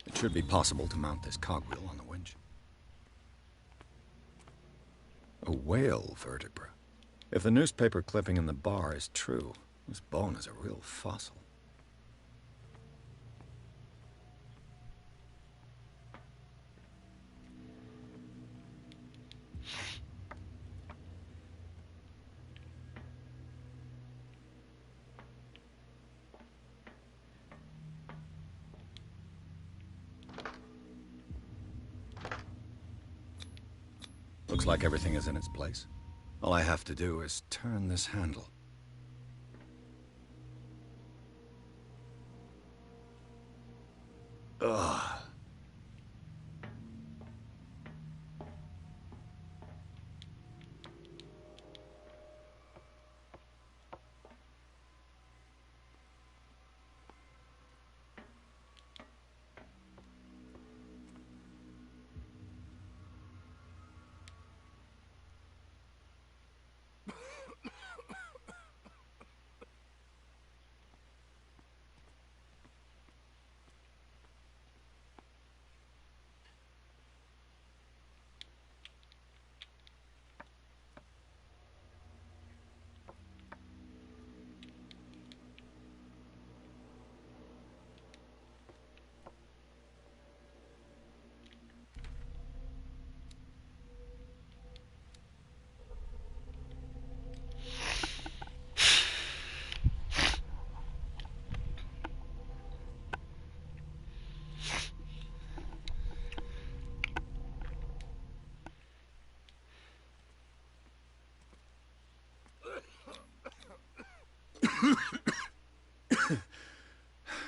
It should be possible to mount this cogwheel on the winch. A whale vertebra. If the newspaper clipping in the bar is true, this bone is a real fossil. Looks like everything is in its place. All I have to do is turn this handle. Ugh.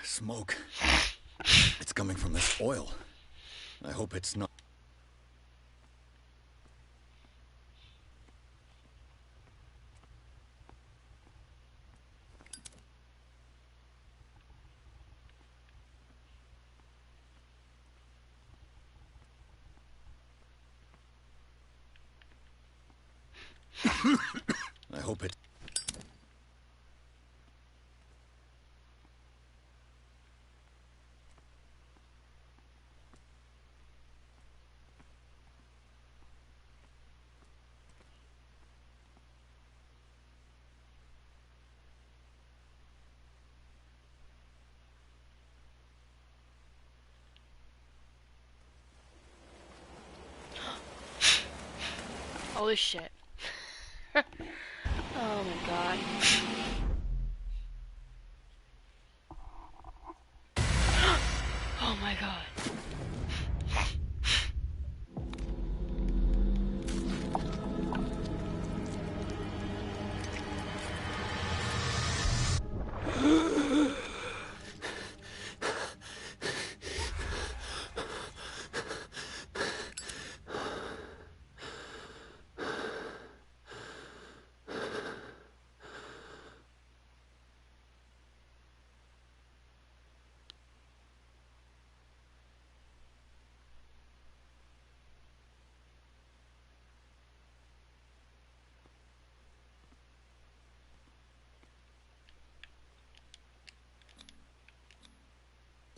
Smoke. It's coming from this oil. I hope it's not... I hope it... Holy shit. Oh my god. Oh my god.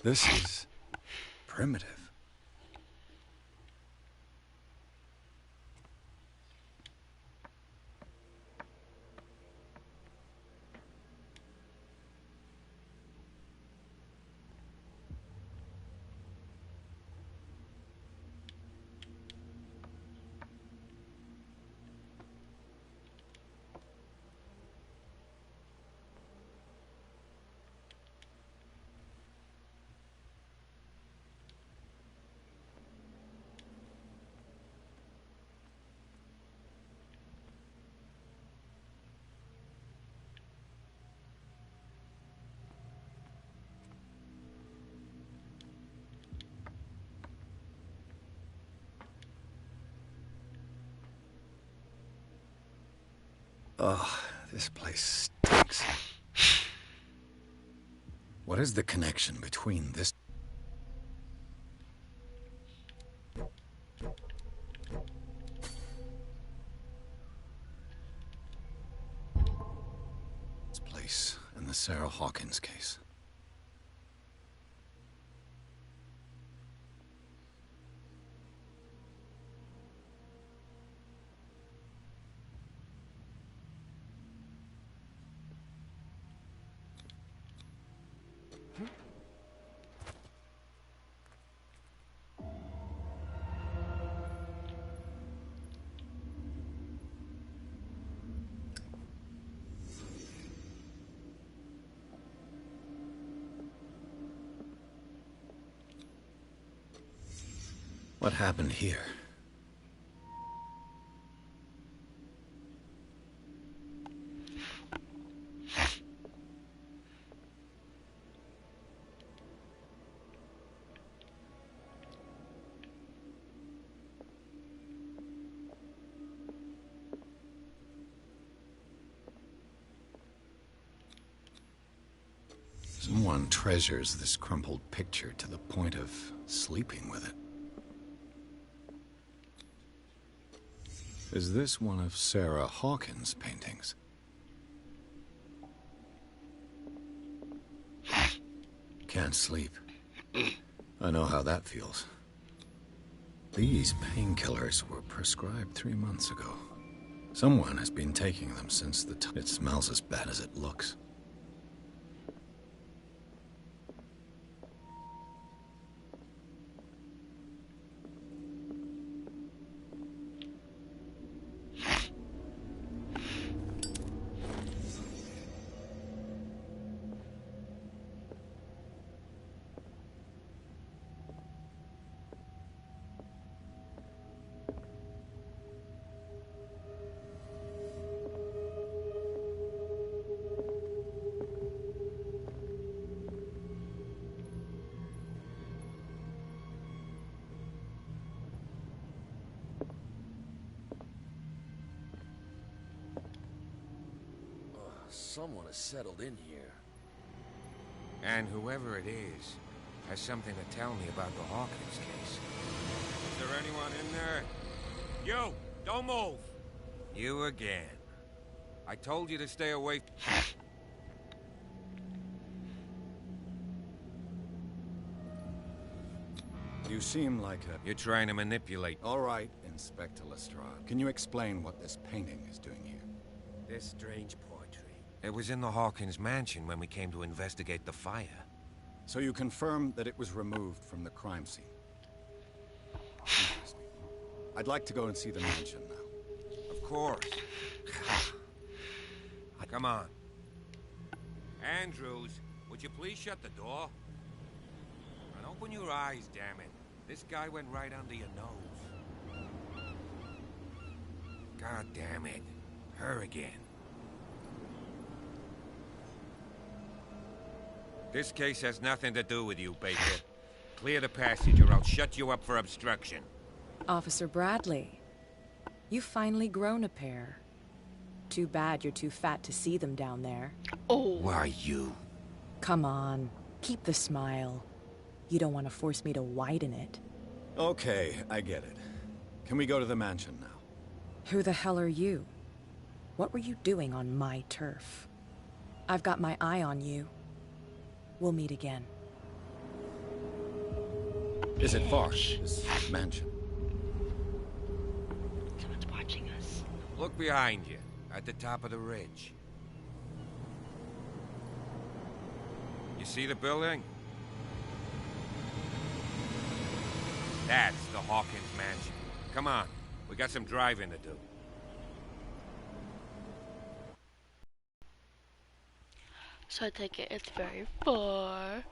This is primitive. Ugh, this place stinks. What is the connection between this... place and the Sarah Hawkins case? What happened here? Someone treasures this crumpled picture to the point of sleeping with it. Is this one of Sarah Hawkins' paintings? Can't sleep. I know how that feels. These painkillers were prescribed 3 months ago. Someone has been taking them since the time. It smells as bad as it looks. Someone has settled in here. And whoever it is has something to tell me about the Hawkins case. Is there anyone in there? You! Don't move! You again. I told you to stay away. You seem like a... You're trying to manipulate. All right, Inspector Lestrade. Can you explain what this painting is doing here? This strange portrait. It was in the Hawkins mansion when we came to investigate the fire. So you confirm that it was removed from the crime scene? Interesting. I'd like to go and see the mansion now. Of course. Come on. Andrews, would you please shut the door? And open your eyes, damn it. This guy went right under your nose. God damn it. Her again. This case has nothing to do with you, Baker. Clear the passage or I'll shut you up for obstruction. Officer Bradley, you've finally grown a pair. Too bad you're too fat to see them down there. Oh. Why you? Come on, keep the smile. You don't want to force me to widen it. Okay, I get it. Can we go to the mansion now? Who the hell are you? What were you doing on my turf? I've got my eye on you. We'll meet again. Is it far, this mansion? Someone's watching us. Look behind you, at the top of the ridge. You see the building? That's the Hawkins mansion. Come on, we got some driving to do. So I take it it's very far.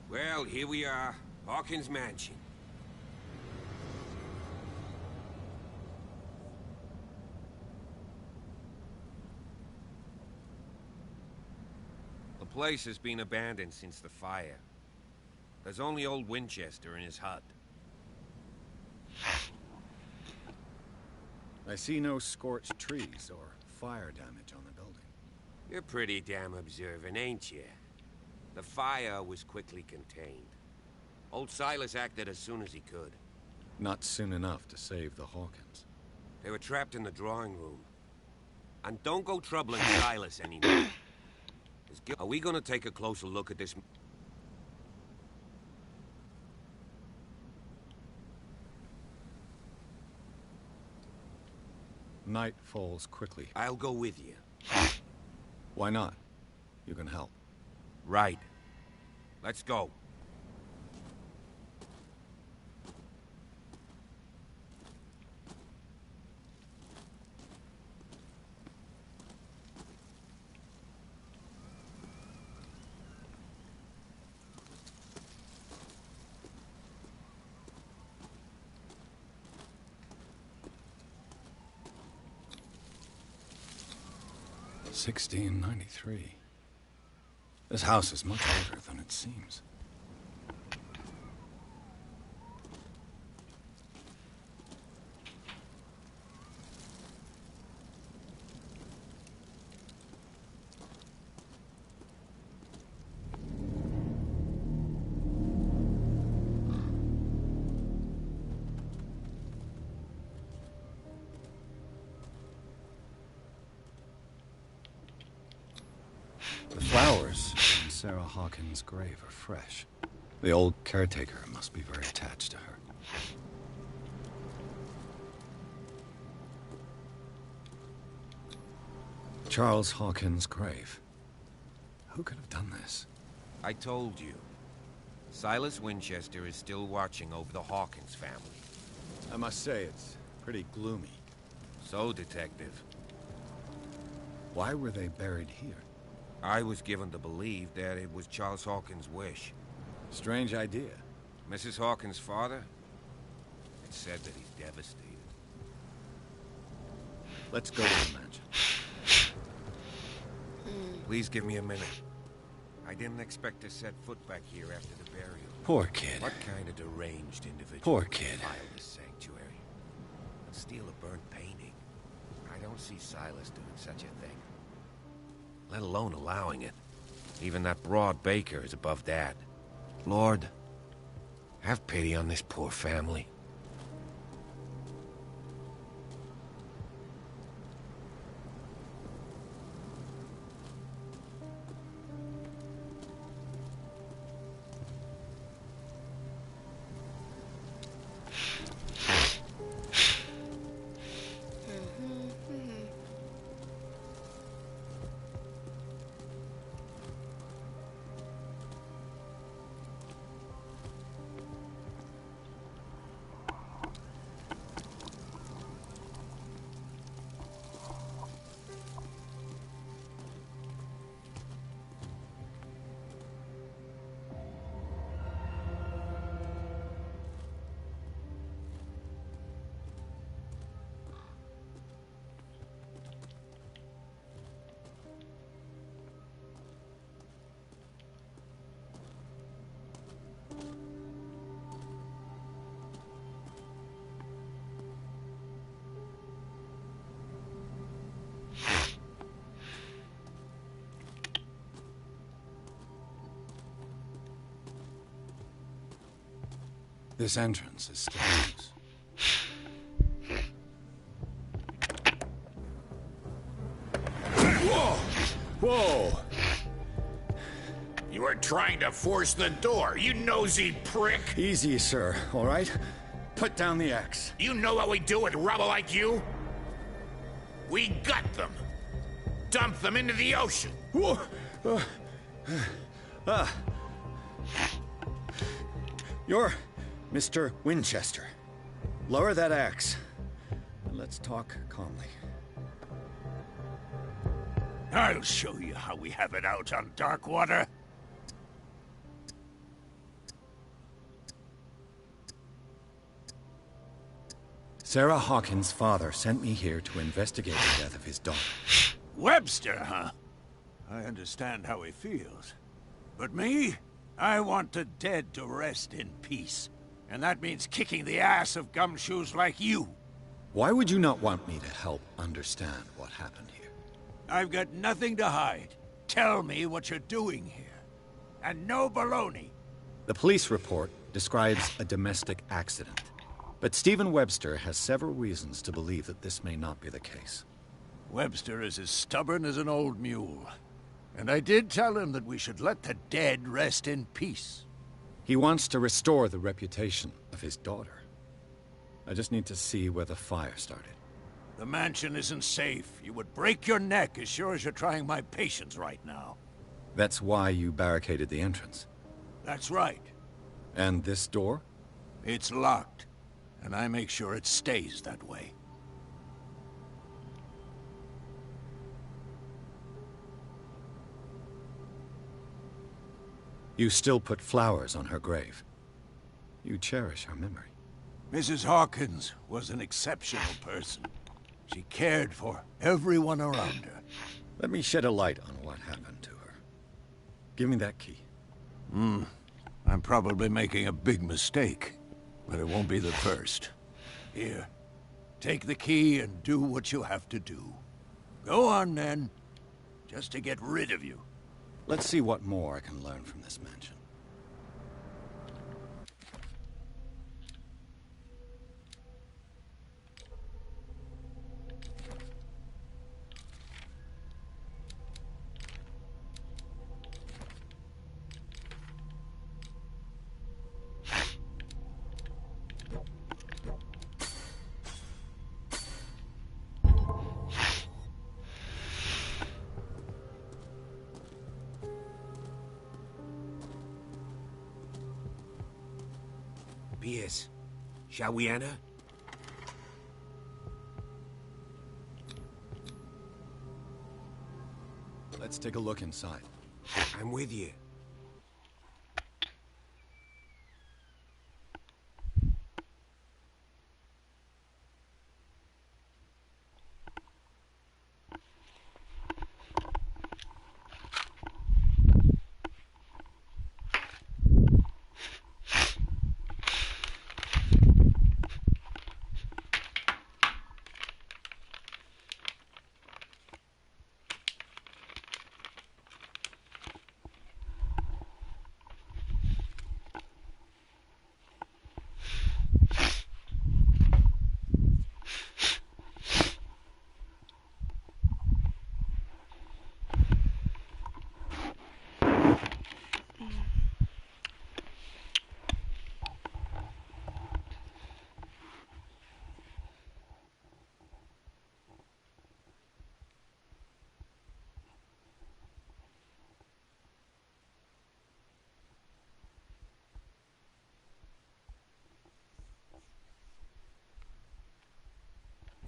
Well, here we are. Hawkins mansion. The place has been abandoned since the fire. There's only old Winchester in his hut. I see no scorched trees or fire damage on the building. You're pretty damn observant, ain't you? The fire was quickly contained. Old Silas acted as soon as he could. Not soon enough to save the Hawkins. They were trapped in the drawing room. And don't go troubling Silas anymore. Are we gonna take a closer look at this? Night falls quickly. I'll go with you. Why not? You can help. Right. Let's go. 1693. This house is much older than it seems. The flowers on Sarah Hawkins' grave are fresh. The old caretaker must be very attached to her. Charles Hawkins' grave. Who could have done this? I told you. Silas Winchester is still watching over the Hawkins family. I must say, it's pretty gloomy. So, Detective. Why were they buried here? I was given to believe that it was Charles Hawkins' wish. Strange idea. Mrs. Hawkins' father? It's said that he's devastated. Let's go to the mansion. Please give me a minute. I didn't expect to set foot back here after the burial. Poor kid. What kind of deranged individual Poor would kid. defile this sanctuary and steal a burnt painting? I don't see Silas doing such a thing. Let alone allowing it. Even that broad baker is above that. Lord, have pity on this poor family. This entrance is still loose. Whoa! Whoa! You were trying to force the door, you nosy prick! Easy, sir, all right? Put down the axe. You know what we do with rubble like you? We gut them. Dump them into the ocean. Whoa! You're Mr. Winchester. Lower that axe. And let's talk calmly. I'll show you how we have it out on Darkwater. Sarah Hawkins' father sent me here to investigate the death of his daughter. Webster, huh? I understand how he feels. But me? I want the dead to rest in peace. And that means kicking the ass of gumshoes like you. Why would you not want me to help understand what happened here? I've got nothing to hide. Tell me what you're doing here. And no baloney. The police report describes a domestic accident. But Stephen Webster has several reasons to believe that this may not be the case. Webster is as stubborn as an old mule. And I did tell him that we should let the dead rest in peace. He wants to restore the reputation of his daughter. I just need to see where the fire started. The mansion isn't safe. You would break your neck as sure as you're trying my patience right now. That's why you barricaded the entrance. That's right. And this door? It's locked. And I make sure it stays that way. You still put flowers on her grave. You cherish her memory. Mrs. Hawkins was an exceptional person. She cared for everyone around her. Let me shed a light on what happened to her. Give me that key. I'm probably making a big mistake, but it won't be the first. Here, take the key and do what you have to do. Go on, then. Just to get rid of you. Let's see what more I can learn from this mansion. Pierce, shall we enter? Let's take a look inside. I'm with you.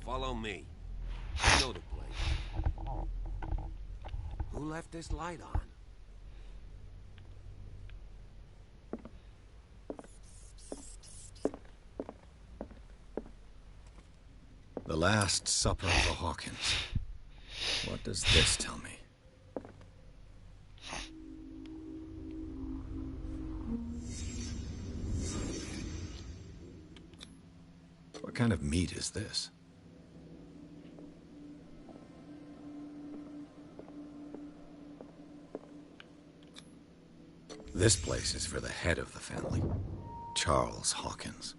Follow me. I know the place. Who left this light on? The Last Supper of the Hawkins. What does this tell me? What kind of meat is this? This place is for the head of the family, Charles Hawkins.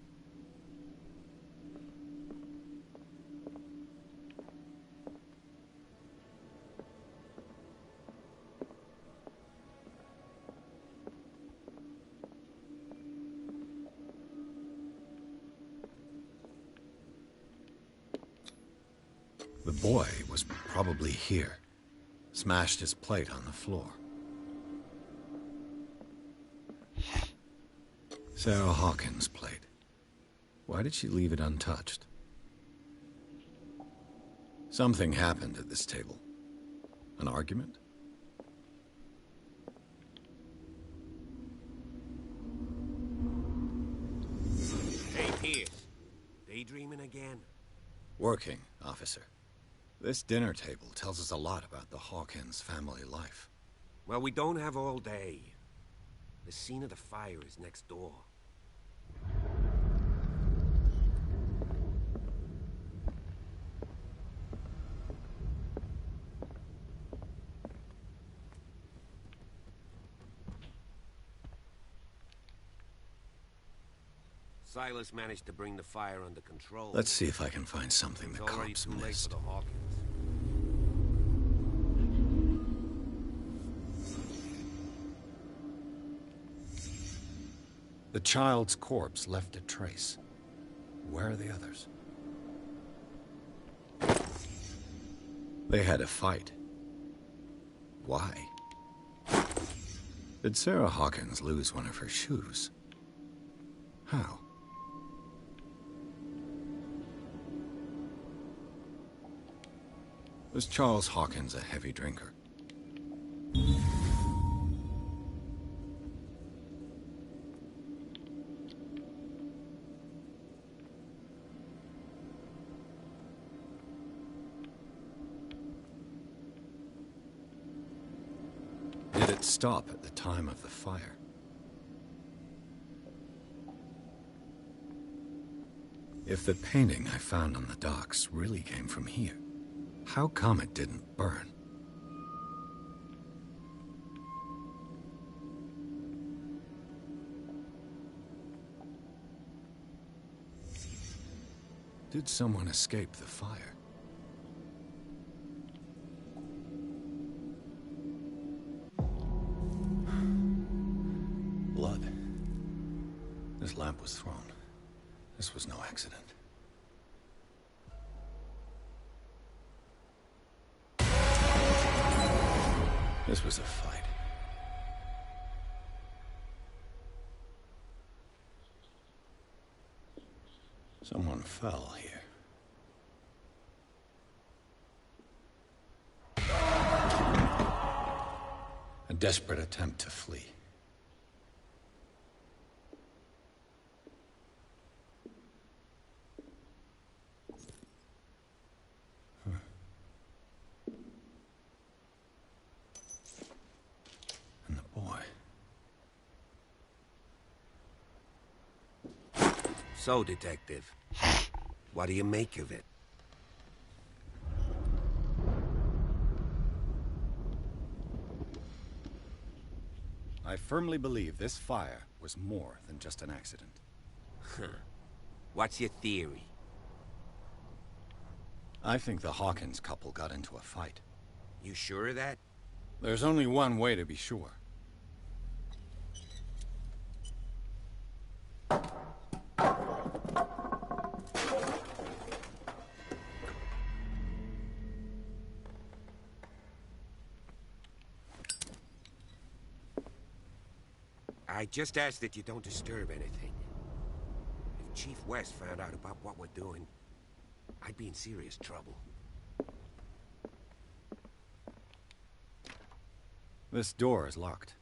The boy was probably here. Smashed his plate on the floor. Sarah Hawkins' plate. Why did she leave it untouched? Something happened at this table. An argument? Hey, Pierce. Daydreaming again? Working, officer. This dinner table tells us a lot about the Hawkins family life. Well, we don't have all day. The scene of the fire is next door. Silas managed to bring the fire under control. Let's see if I can find something the It's already cops too late missed. for the Hawkins. The child's corpse left a trace. Where are the others? They had a fight. Why? Did Sarah Hawkins lose one of her shoes? How? Was Charles Hawkins a heavy drinker? stop at the time of the fire. If the painting I found on the docks really came from here, how come it didn't burn? Did someone escape the fire? Blood. This lamp was thrown. This was no accident. This was a fight. Someone fell here. A desperate attempt to flee. And the boy. So, Detective, what do you make of it? I firmly believe this fire was more than just an accident. What's your theory? I think the Hawkins couple got into a fight. You sure of that? There's only one way to be sure. I just ask that you don't disturb anything. If Chief West found out about what we're doing, I'd be in serious trouble. This door is locked.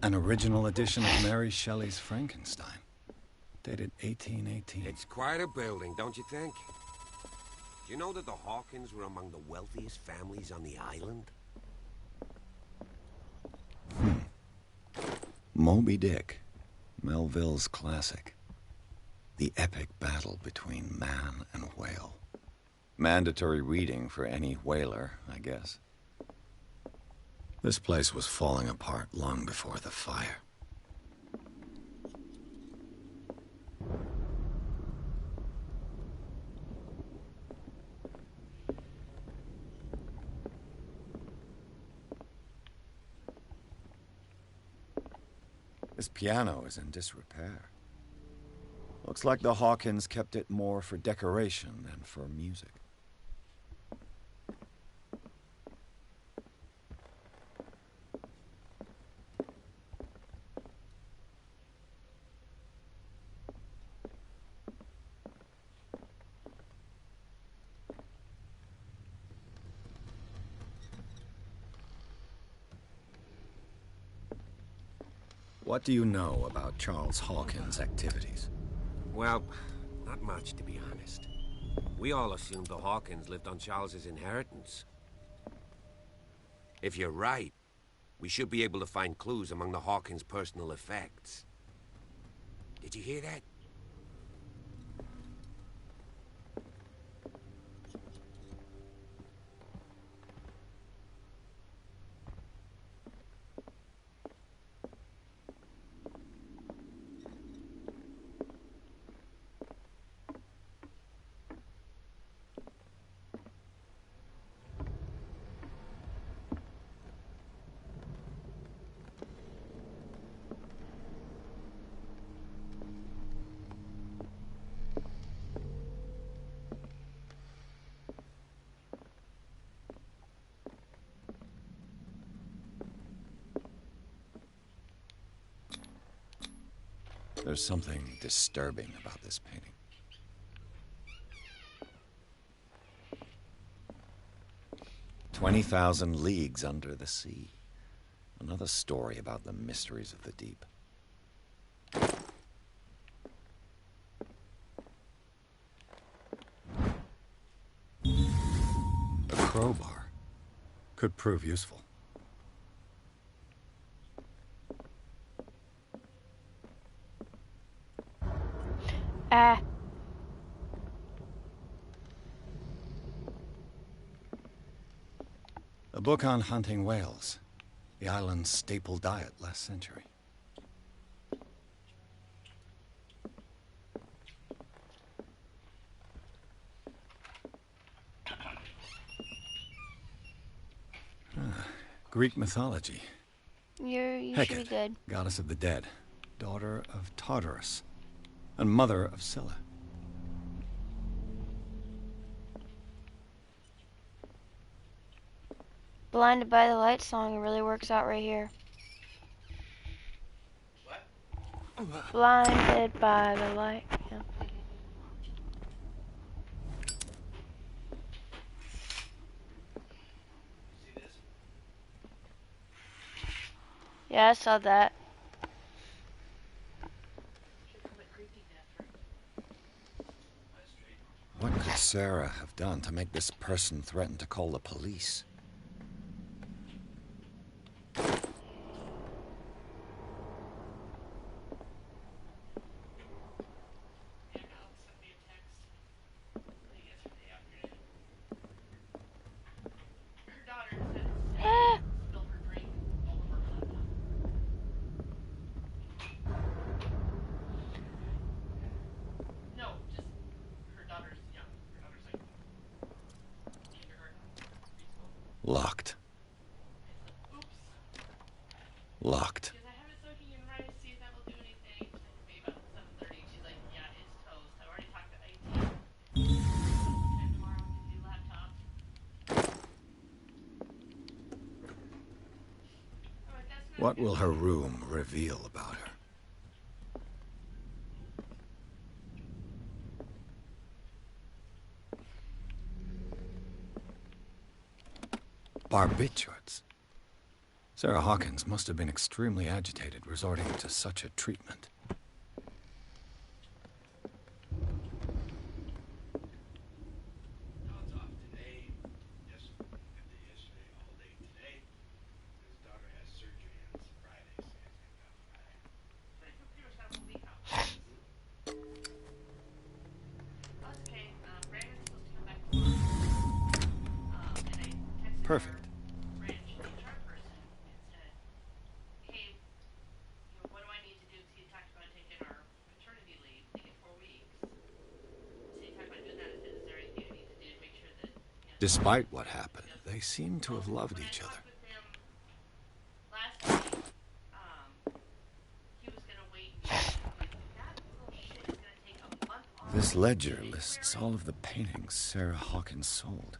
An original edition of Mary Shelley's Frankenstein, dated 1818. It's quite a building, don't you think? Do you know that the Hawkins were among the wealthiest families on the island? Moby Dick, Melville's classic. The epic battle between man and whale. Mandatory reading for any whaler, I guess. This place was falling apart long before the fire. This piano is in disrepair. Looks like the Hawkins kept it more for decoration than for music. What do you know about Charles Hawkins' activities? Well, not much, to be honest. We all assumed the Hawkins lived on Charles's inheritance. If you're right, we should be able to find clues among the Hawkins' personal effects. Did you hear that? There's something disturbing about this painting. 20,000 leagues under the sea. Another story about the mysteries of the deep. A crowbar could prove useful. Ah. A book on hunting whales, the island's staple diet last century. Greek mythology. You should be good. Goddess of the dead, daughter of Tartarus, and mother of Scylla. Blinded by the Light song really works out right here. What? Blinded by the light. Yeah. Yeah, I saw that. What could Sarah have done to make this person threaten to call the police? Locked. Locked. What will her room reveal about her? Barbiturates. Sarah Hawkins must have been extremely agitated resorting to such a treatment. Perfect. Despite what happened, they seem to have loved each other. This ledger lists all of the paintings Sarah Hawkins sold.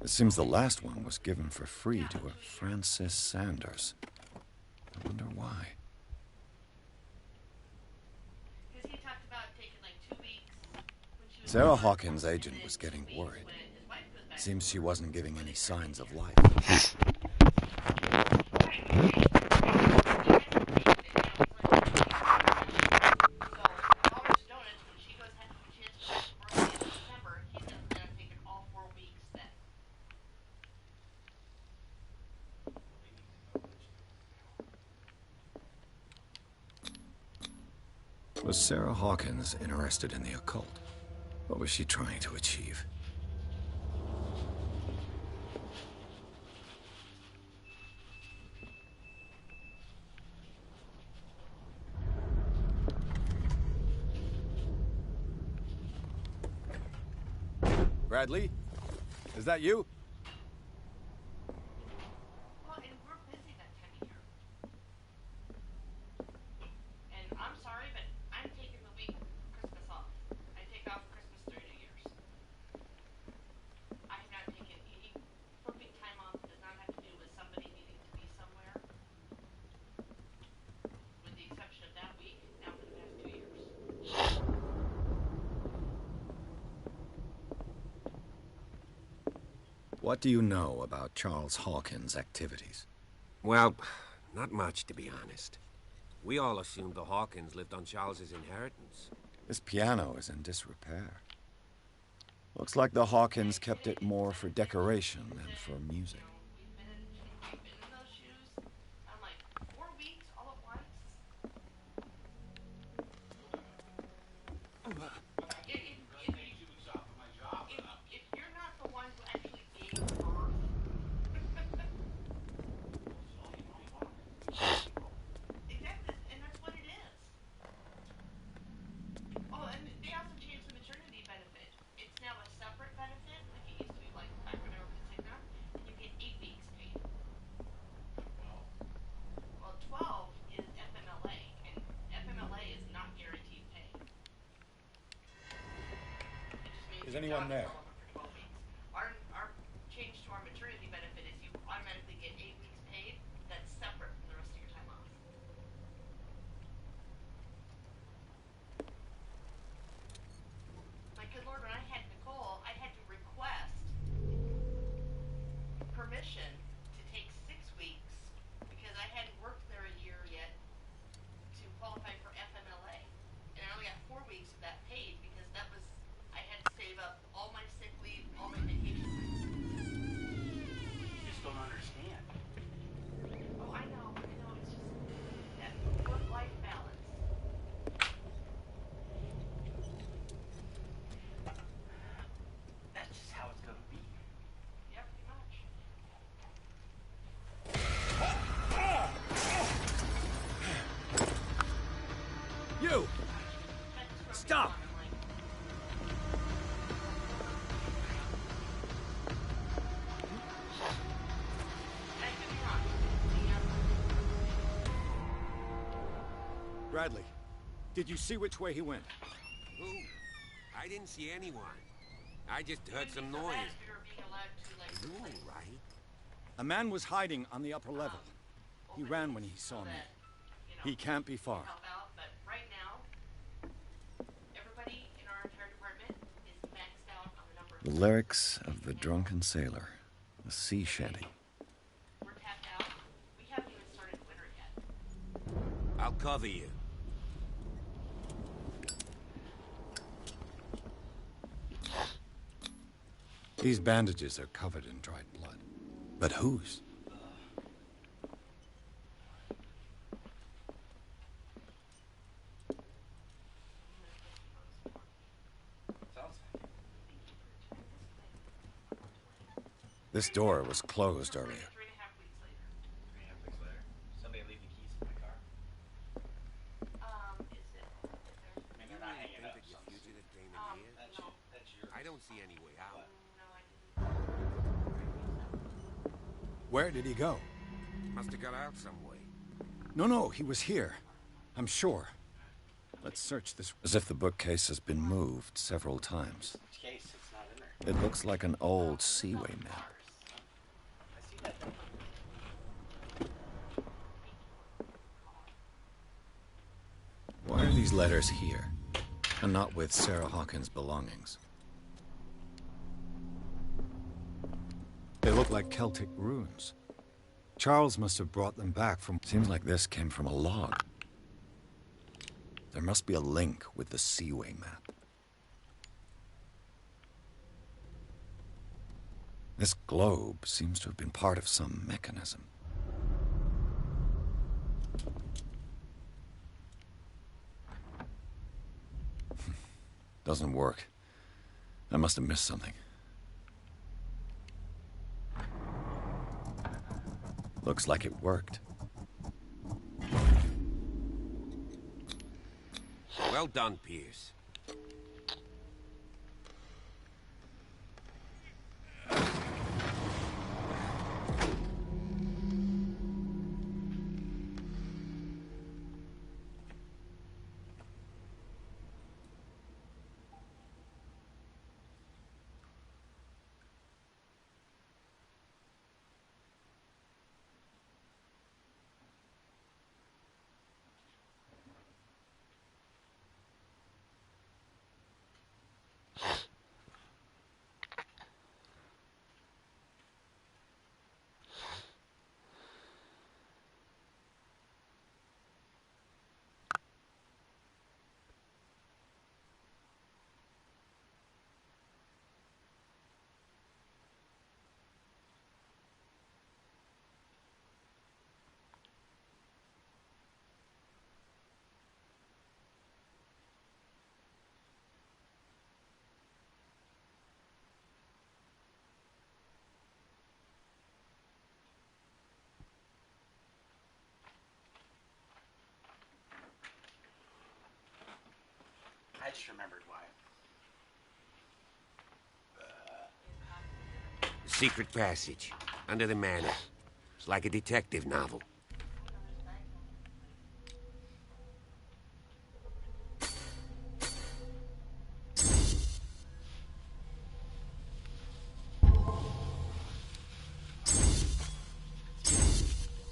It seems the last one was given for free to a Francis Sanders. I wonder why. Sarah Hawkins' agent was getting worried. Seems she wasn't giving any signs of life. Was Sarah Hawkins interested in the occult? What was she trying to achieve? Bradley? Is that you? What do you know about Charles Hawkins' activities? Well, not much, to be honest. We all assumed the Hawkins lived on Charles's inheritance. This piano is in disrepair. Looks like the Hawkins kept it more for decoration than for music. We've been in those shoes. I'm like 4 weeks all at once. If you're not the one who actually gave birth, exactly, and that's what it is. Oh, and they also changed the maternity benefit. It's now a separate benefit, like it used to be, like back when I worked at Cigna, and you get 8 weeks paid. Well, 12 is FMLA, and FMLA is not guaranteed pay. It just means Is your anyone job is there? over for 12 weeks. Our change to our maternity benefit is you automatically get 8 weeks paid. That's separate from the rest of your time off. Like, good Lord, when I had Nicole, I had to request permission to take 6 weeks because I hadn't worked there a year yet to qualify for FMLA. And I only got 4 weeks of that paid because that was, I had to save up all my sick leave, all my vacation time. You just don't understand. Oh, I know, it's just that work-life balance. That's just how it's gonna be. Yep, pretty much. You! Stop! Bradley, did you see which way he went? Who? I didn't see anyone. I just heard some noise. You all right? A man was hiding on the upper level. He ran when he saw me. He can't be far. Help out, but right now, everybody in our entire department is maxed out on the number of The lyrics of the drunken sailor. A sea shanty. We're tapped out. We haven't even started winter yet. I'll cover you. These bandages are covered in dried blood. But whose? This door was closed earlier. 3.5 weeks later. 3.5 weeks later. Somebody leave the keys in my car. Is it? I mean, they're not hanging Think up. that your fugitive came in here? That's your. I don't see any way out. Where did he go? Must have got out some way. No, he was here. I'm sure. Let's search this. As if the bookcase has been moved several times. Case, it's not in there. It looks like an old seaway map. I see that. Why are these letters here, and not with Sarah Hawkins' belongings? They look like Celtic runes. Charles must have brought them back from... Seems like this came from a log. There must be a link with the seaway map. This globe seems to have been part of some mechanism. Doesn't work. I must have missed something. Looks like it worked. Well done, Pierce. just remembered why. Secret passage. Under the manor. It's like a detective novel.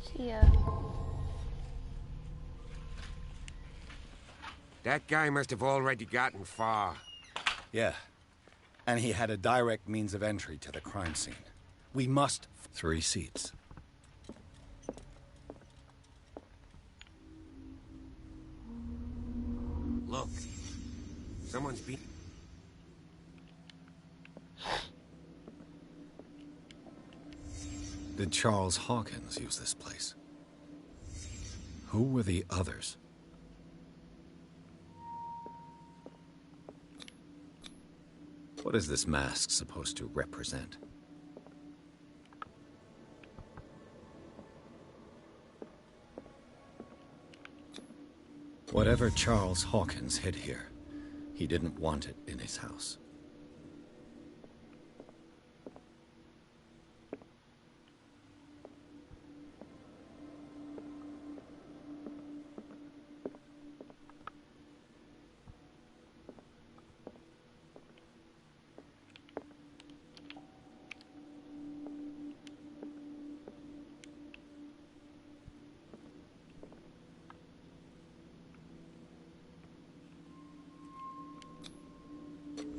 See ya. That guy must have already gotten far. Yeah. And he had a direct means of entry to the crime scene. We must... 3 seats. Look. Someone's been... Did Charles Hawkins use this place? Who were the others? What is this mask supposed to represent? Whatever Charles Hawkins hid here, he didn't want it in his house.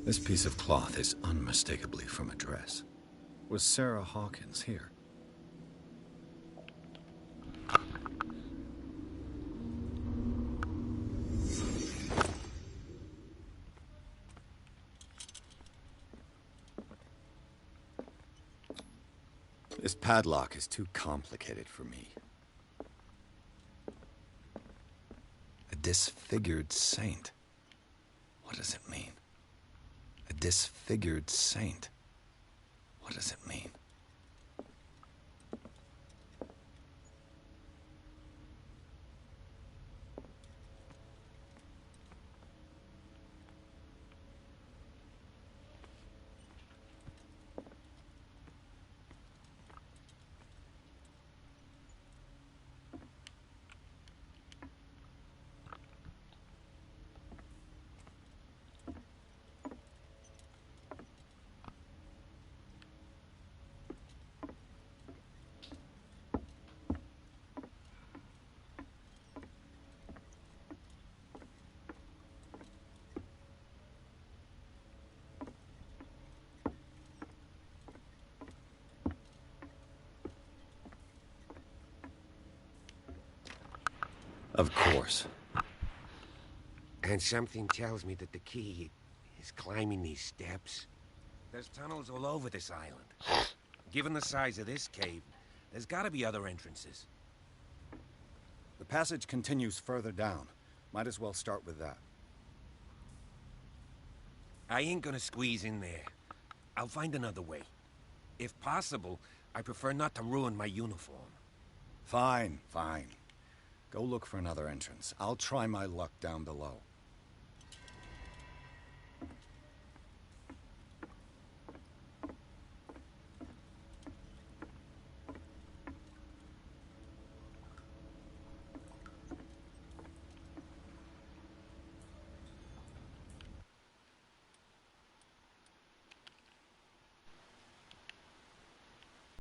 This piece of cloth is unmistakably from a dress. Was Sarah Hawkins here? This padlock is too complicated for me. A disfigured saint. What does it mean? A disfigured saint. What does it mean? Of course. And something tells me that the key is climbing these steps. There's tunnels all over this island. Given the size of this cave, there's gotta be other entrances. The passage continues further down. Might as well start with that. I ain't gonna squeeze in there. I'll find another way. If possible, I prefer not to ruin my uniform. Fine, fine. Go look for another entrance. I'll try my luck down below.